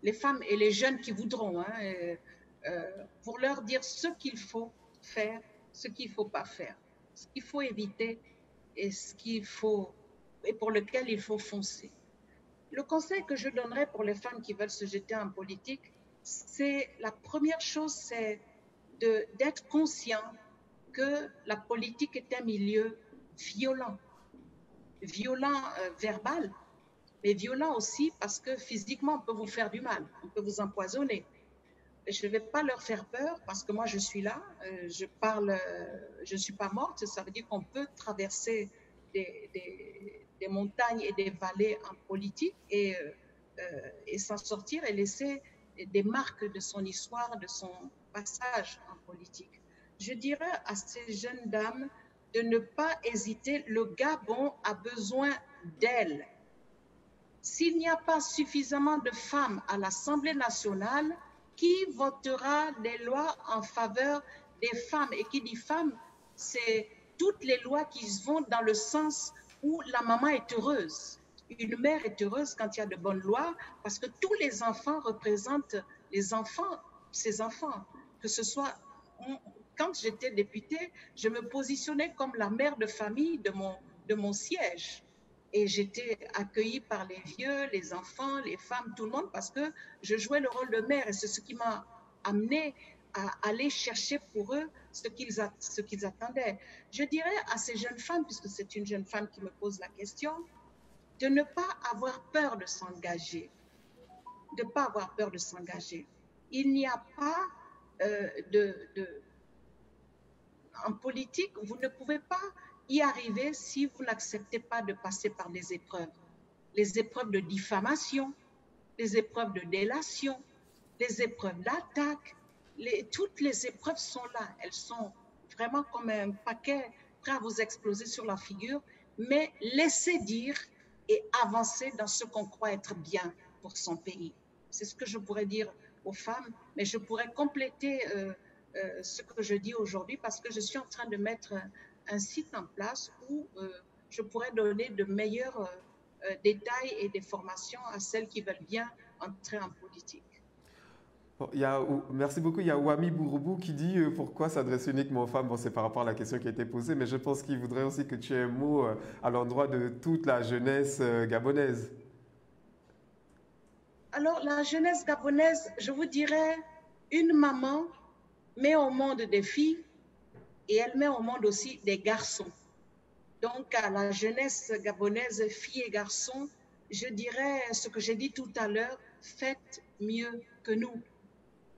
les femmes et les jeunes qui voudront, hein, pour leur dire ce qu'il faut faire, ce qu'il ne faut pas faire, ce qu'il faut éviter et et pour lequel il faut foncer. Le conseil que je donnerais pour les femmes qui veulent se jeter en politique, c'est la première chose, c'est d'être conscient que la politique est un milieu violent, violent verbal, mais violent aussi parce que physiquement, on peut vous faire du mal, on peut vous empoisonner. Je ne vais pas leur faire peur parce que moi, je suis là, je parle, je ne suis pas morte, ça veut dire qu'on peut traverser des montagnes et des vallées en politique et s'en sortir et laisser des marques de son histoire, de son passage en politique. Je dirais à ces jeunes dames de ne pas hésiter. Le Gabon a besoin d'elles. S'il n'y a pas suffisamment de femmes à l'Assemblée nationale, qui votera des lois en faveur des femmes? Et qui dit femmes, c'est toutes les lois qui vont dans le sens où la maman est heureuse. Une mère est heureuse quand il y a de bonnes lois, parce que tous les enfants représentent les enfants, ses enfants. Que ce soit, quand j'étais députée, je me positionnais comme la mère de famille de mon siège. Et j'étais accueillie par les vieux, les enfants, les femmes, tout le monde, parce que je jouais le rôle de mère. Et c'est ce qui m'a amené à aller chercher pour eux ce qu'ils attendaient. Je dirais à ces jeunes femmes, puisque c'est une jeune femme qui me pose la question, de ne pas avoir peur de s'engager. De ne pas avoir peur de s'engager. Il n'y a pas en politique, vous ne pouvez pas y arriver si vous n'acceptez pas de passer par des épreuves. Les épreuves de diffamation, les épreuves de délation, les épreuves d'attaque. Toutes les épreuves sont là. Elles sont vraiment comme un paquet prêt à vous exploser sur la figure. Mais laissez dire et avancer dans ce qu'on croit être bien pour son pays. C'est ce que je pourrais dire aux femmes, mais je pourrais compléter ce que je dis aujourd'hui parce que je suis en train de mettre un site en place où je pourrais donner de meilleurs détails et des formations à celles qui veulent bien entrer en politique. Bon, merci beaucoup. Il y a Wami Bouroubou qui dit pourquoi s'adresser uniquement aux femmes. Bon, c'est par rapport à la question qui a été posée, mais je pense qu'il voudrait aussi que tu aies un mot à l'endroit de toute la jeunesse gabonaise. Alors, la jeunesse gabonaise, je vous dirais, une maman met au monde des filles et elle met au monde aussi des garçons. Donc, à la jeunesse gabonaise, filles et garçons, je dirais ce que j'ai dit tout à l'heure, faites mieux que nous.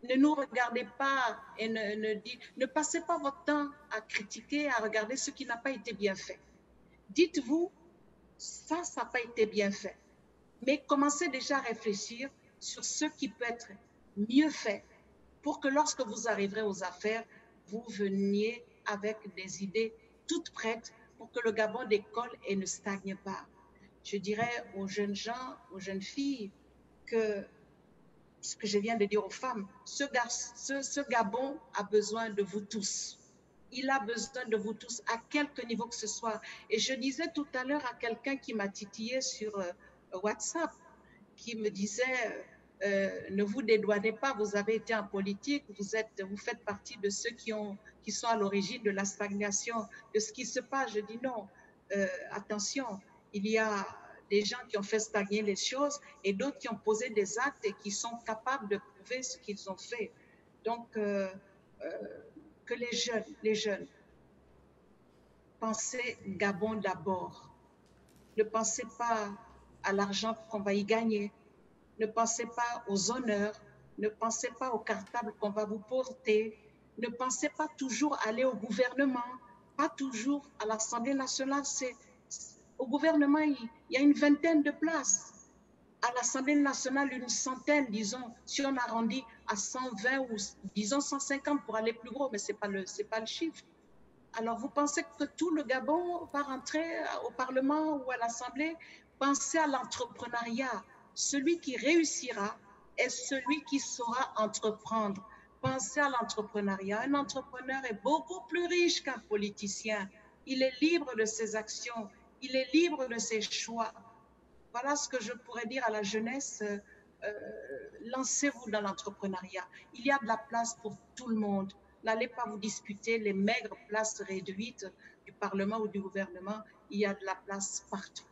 Ne nous regardez pas et ne passez pas votre temps à critiquer, à regarder ce qui n'a pas été bien fait. Dites-vous, ça n'a pas été bien fait. Mais commencez déjà à réfléchir sur ce qui peut être mieux fait pour que lorsque vous arriverez aux affaires, vous veniez avec des idées toutes prêtes pour que le Gabon décolle et ne stagne pas. Je dirais aux jeunes gens, aux jeunes filles, que ce que je viens de dire aux femmes, ce Gabon a besoin de vous tous. Il a besoin de vous tous, à quelque niveau que ce soit. Et je disais tout à l'heure à quelqu'un qui m'a titillé sur WhatsApp, qui me disait ne vous dédouanez pas, vous avez été en politique, vous faites partie de ceux qui sont à l'origine de la stagnation, de ce qui se passe. Je dis non, attention, il y a des gens qui ont fait stagner les choses et d'autres qui ont posé des actes et qui sont capables de prouver ce qu'ils ont fait. Donc, que les jeunes, pensez Gabon d'abord. Ne pensez pas à l'argent qu'on va y gagner. Ne pensez pas aux honneurs. Ne pensez pas au cartable qu'on va vous porter. Ne pensez pas toujours aller au gouvernement, pas toujours à l'Assemblée nationale. Au gouvernement, il y a une vingtaine de places. À l'Assemblée nationale, une centaine, disons, si on arrondit à 120 ou disons 150 pour aller plus gros, mais ce n'est pas le chiffre. Alors, vous pensez que tout le Gabon va rentrer au Parlement ou à l'Assemblée? Pensez à l'entrepreneuriat. Celui qui réussira est celui qui saura entreprendre. Pensez à l'entrepreneuriat. Un entrepreneur est beaucoup plus riche qu'un politicien. Il est libre de ses actions. Il est libre de ses choix. Voilà ce que je pourrais dire à la jeunesse. Lancez-vous dans l'entrepreneuriat. Il y a de la place pour tout le monde. N'allez pas vous disputer les maigres places réduites du Parlement ou du gouvernement. Il y a de la place partout.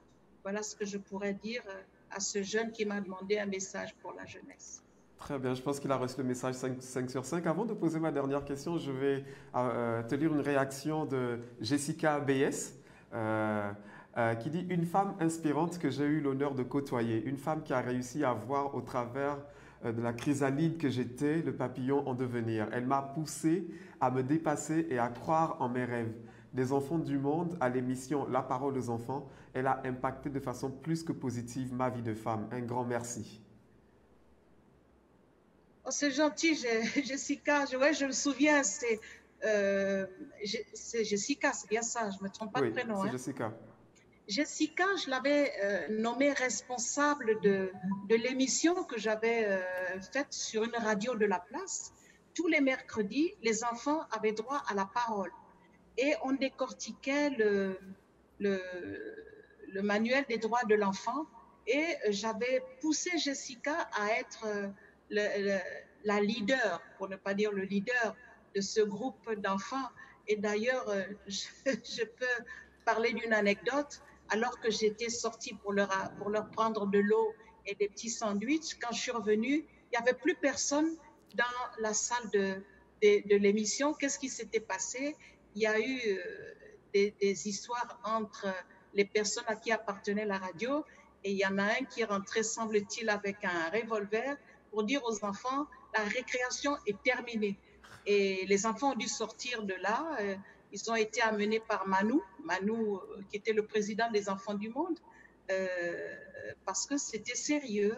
Voilà ce que je pourrais dire à ce jeune qui m'a demandé un message pour la jeunesse. Très bien, je pense qu'il a reçu le message 5 sur 5. Avant de poser ma dernière question, je vais te lire une réaction de Jessica BS qui dit: Une femme inspirante que j'ai eu l'honneur de côtoyer, une femme qui a réussi à voir au travers de la chrysalide que j'étais, le papillon en devenir. Elle m'a poussé à me dépasser et à croire en mes rêves. Des enfants du monde à l'émission La parole aux enfants, elle a impacté de façon plus que positive ma vie de femme. Un grand merci. Oh, c'est gentil, Jessica. Ouais, je me souviens, c'est Jessica, c'est bien ça, je ne me trompe pas de Oui, prénom. c'est Hein. Jessica. Jessica, je l'avais nommée responsable de l'émission que j'avais faite sur une radio de la place. Tous les mercredis, les enfants avaient droit à la parole et on décortiquait le, le manuel des droits de l'enfant et j'avais poussé Jessica à être le, la leader, pour ne pas dire le leader de ce groupe d'enfants. Et d'ailleurs, je peux parler d'une anecdote. Alors que j'étais sortie pour leur prendre de l'eau et des petits sandwichs, quand je suis revenue, il n'y avait plus personne dans la salle de l'émission. Qu'est-ce qui s'était passé? Il y a eu des histoires entre les personnes à qui appartenait la radio et il y en a un qui est rentré, semble-t-il, avec un revolver pour dire aux enfants, la récréation est terminée. Et les enfants ont dû sortir de là. Ils ont été amenés par Manu, qui était le président des Enfants du Monde, parce que c'était sérieux.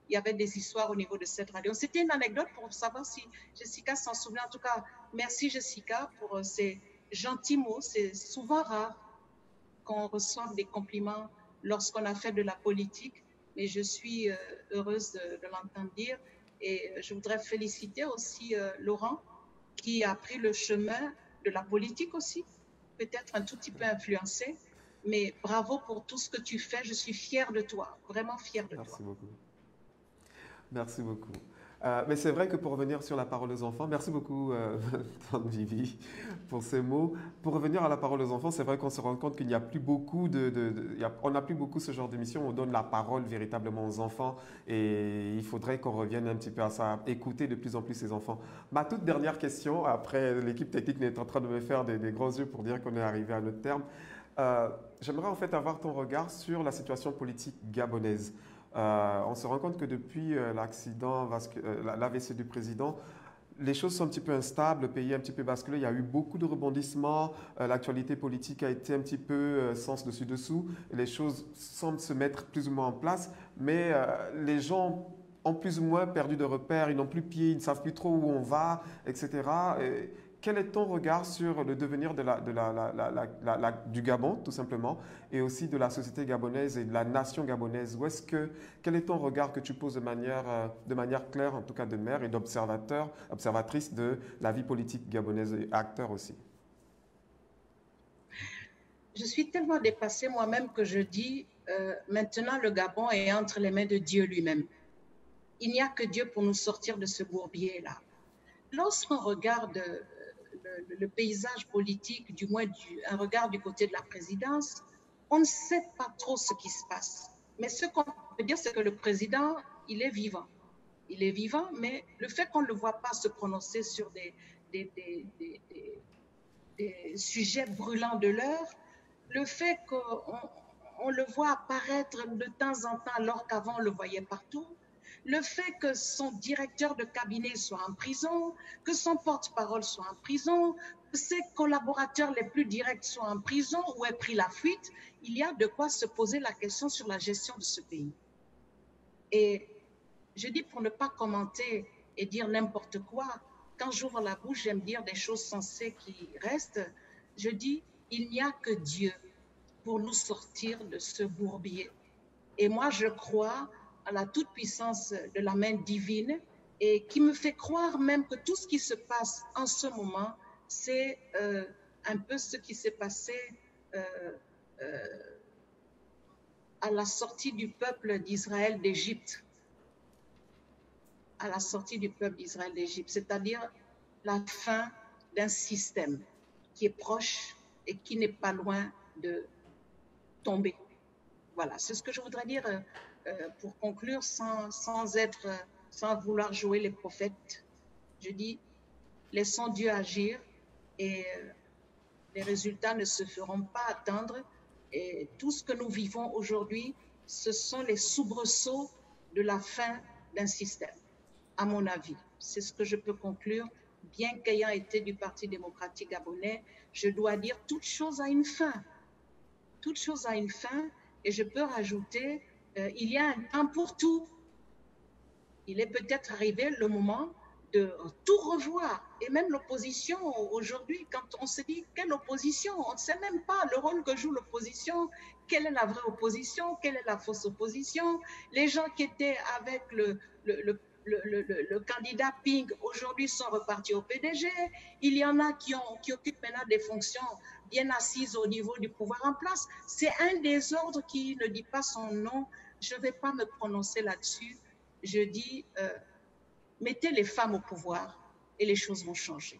Il y avait des histoires au niveau de cette radio. C'était une anecdote pour savoir si Jessica s'en souvient. En tout cas, merci Jessica pour ces gentils mots. C'est souvent rare qu'on reçoive des compliments lorsqu'on a fait de la politique, mais je suis heureuse de l'entendre dire. Et je voudrais féliciter aussi Laurent, qui a pris le chemin de la politique aussi, peut-être un tout petit peu influencé, mais bravo pour tout ce que tu fais. Je suis fière de toi, vraiment fière de toi. Merci beaucoup. Merci beaucoup. Mais c'est vrai que pour revenir sur la parole aux enfants, merci beaucoup, Tante Vivi, pour ces mots. Pour revenir à la parole aux enfants, c'est vrai qu'on se rend compte qu'il n'y a plus beaucoup on n'a plus beaucoup ce genre d'émission où on donne la parole véritablement aux enfants et il faudrait qu'on revienne un petit peu à ça, écouter de plus en plus ces enfants. Ma toute dernière question, après l'équipe technique est en train de me faire des grands yeux pour dire qu'on est arrivé à notre terme. J'aimerais en fait avoir ton regard sur la situation politique gabonaise. On se rend compte que depuis l'accident, l'AVC du président, les choses sont un petit peu instables, le pays est un petit peu basculé, il y a eu beaucoup de rebondissements, l'actualité politique a été un petit peu sens dessus dessous, et les choses semblent se mettre plus ou moins en place, mais les gens ont plus ou moins perdu de repères, ils n'ont plus pied, ils ne savent plus trop où on va, etc. Quel est ton regard sur le devenir du Gabon, tout simplement, et aussi de la société gabonaise et de la nation gabonaise? Quel est ton regard que tu poses de manière claire, en tout cas de mère et d'observateur, observatrice de la vie politique gabonaise et acteur aussi? Je suis tellement dépassée moi-même que je dis, maintenant le Gabon est entre les mains de Dieu lui-même. Il n'y a que Dieu pour nous sortir de ce bourbier-là. Lorsqu'on regarde le paysage politique, du moins un regard du côté de la présidence, on ne sait pas trop ce qui se passe. Mais ce qu'on peut dire, c'est que le président, il est vivant. Il est vivant, mais le fait qu'on ne le voit pas se prononcer sur des sujets brûlants de l'heure, le fait qu'on le voit apparaître de temps en temps alors qu'avant on le voyait partout, le fait que son directeur de cabinet soit en prison, que son porte-parole soit en prison, que ses collaborateurs les plus directs soient en prison ou aient pris la fuite, il y a de quoi se poser la question sur la gestion de ce pays. Et je dis pour ne pas commenter et dire n'importe quoi, quand j'ouvre la bouche, j'aime dire des choses sensées qui restent. Je dis, il n'y a que Dieu pour nous sortir de ce bourbier. Et moi, je crois à la toute-puissance de la main divine et qui me fait croire même que tout ce qui se passe en ce moment, c'est un peu ce qui s'est passé à la sortie du peuple d'Israël d'Égypte. À la sortie du peuple d'Israël d'Égypte, c'est-à-dire la fin d'un système qui est proche et qui n'est pas loin de tomber. Voilà, c'est ce que je voudrais dire pour conclure sans être sans vouloir jouer les prophètes, je dis, laissons Dieu agir et les résultats ne se feront pas attendre. Et tout ce que nous vivons aujourd'hui, ce sont les soubresauts de la fin d'un système, à mon avis. C'est ce que je peux conclure. Bien qu'ayant été du Parti démocratique gabonais, je dois dire toute chose a une fin. Toute chose a une fin. Et je peux rajouter, il y a un temps pour tout. Il est peut-être arrivé le moment de tout revoir. Et même l'opposition, aujourd'hui, quand on se dit quelle opposition, on ne sait même pas le rôle que joue l'opposition, quelle est la vraie opposition, quelle est la fausse opposition. Les gens qui étaient avec le candidat Ping, aujourd'hui sont repartis au PDG. Il y en a qui occupent maintenant des fonctions bien assises au niveau du pouvoir en place. C'est un désordre qui ne dit pas son nom. Je ne vais pas me prononcer là-dessus. Je dis, mettez les femmes au pouvoir et les choses vont changer.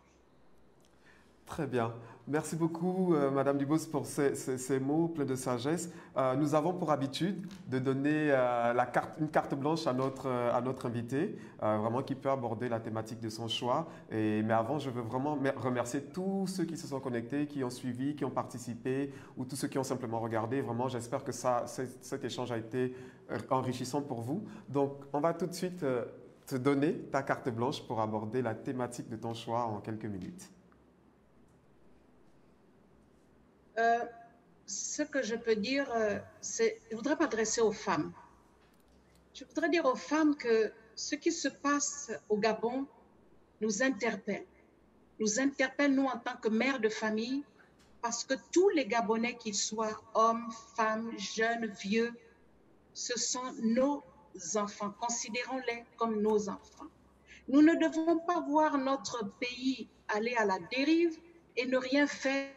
Très bien. Merci beaucoup, Madame Dubos, pour ces mots pleins de sagesse. Nous avons pour habitude de donner une carte blanche à notre invité, vraiment qui peut aborder la thématique de son choix. Mais avant, je veux vraiment remercier tous ceux qui se sont connectés, qui ont suivi, qui ont participé, ou tous ceux qui ont simplement regardé. Vraiment, j'espère que cet échange a été enrichissant pour vous. Donc, on va tout de suite te donner ta carte blanche pour aborder la thématique de ton choix en quelques minutes. Ce que je peux dire, c'est, je voudrais m'adresser aux femmes. Je voudrais dire aux femmes que ce qui se passe au Gabon nous interpelle. Nous interpelle, nous, en tant que mères de famille, parce que tous les Gabonais, qu'ils soient hommes, femmes, jeunes, vieux, ce sont nos enfants. Considérons-les comme nos enfants. Nous ne devons pas voir notre pays aller à la dérive et ne rien faire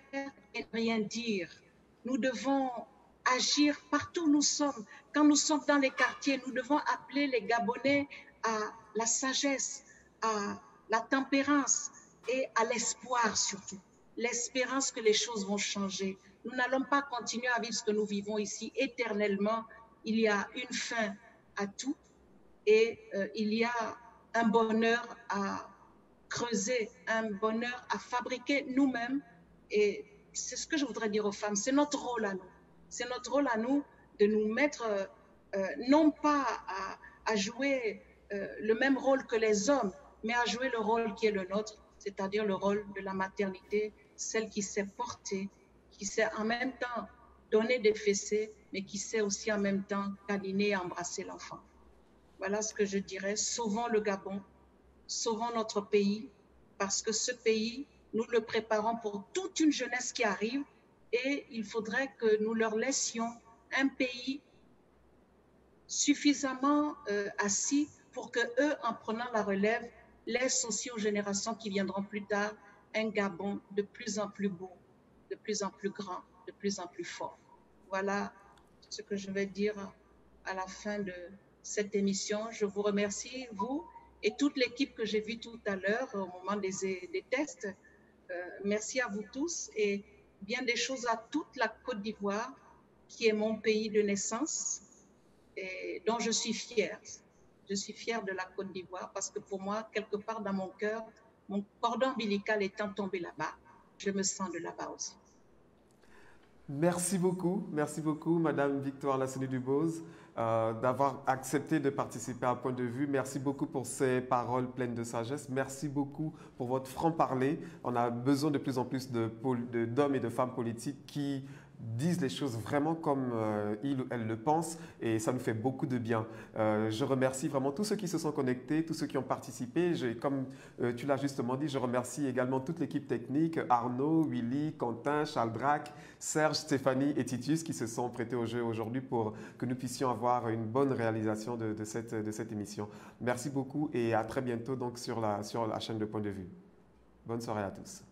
et ne rien dire. Nous devons agir partout où nous sommes. Quand nous sommes dans les quartiers, nous devons appeler les Gabonais à la sagesse, à la tempérance et à l'espoir surtout. L'espérance que les choses vont changer. Nous n'allons pas continuer à vivre ce que nous vivons ici éternellement. Il y a une fin à tout et il y a un bonheur à creuser, un bonheur à fabriquer nous-mêmes. Et c'est ce que je voudrais dire aux femmes, c'est notre rôle à nous. C'est notre rôle à nous de nous mettre, non pas à jouer le même rôle que les hommes, mais à jouer le rôle qui est le nôtre, c'est-à-dire le rôle de la maternité, celle qui sait porter, qui sait en même temps donner des fessées, mais qui sait aussi en même temps câliner et embrasser l'enfant. Voilà ce que je dirais. Sauvons le Gabon, sauvons notre pays, parce que ce pays, nous le préparons pour toute une jeunesse qui arrive et il faudrait que nous leur laissions un pays suffisamment assis pour que eux, en prenant la relève, laissent aussi aux générations qui viendront plus tard un Gabon de plus en plus beau, de plus en plus grand, de plus en plus fort. Voilà ce que je vais dire à la fin de cette émission. Je vous remercie, vous et toute l'équipe que j'ai vue tout à l'heure au moment des tests. Merci à vous tous et bien des choses à toute la Côte d'Ivoire, qui est mon pays de naissance et dont je suis fière. Je suis fière de la Côte d'Ivoire parce que pour moi, quelque part dans mon cœur, mon cordon ombilical étant tombé là-bas, je me sens de là-bas aussi. Merci beaucoup, Madame Victoire Lassouni-Dubos, d'avoir accepté de participer à Point de Vue. Merci beaucoup pour ces paroles pleines de sagesse. Merci beaucoup pour votre franc-parler. On a besoin de plus en plus d'hommes et de femmes politiques qui disent les choses vraiment comme ils ou elles le pensent et ça nous fait beaucoup de bien. Je remercie vraiment tous ceux qui se sont connectés, tous ceux qui ont participé. Comme tu l'as justement dit, je remercie également toute l'équipe technique, Arnaud, Willy, Quentin, Charles Drac, Serge, Stéphanie et Titus qui se sont prêtés au jeu aujourd'hui pour que nous puissions avoir une bonne réalisation de cette émission. Merci beaucoup et à très bientôt donc sur la chaîne de Point de Vue. Bonne soirée à tous.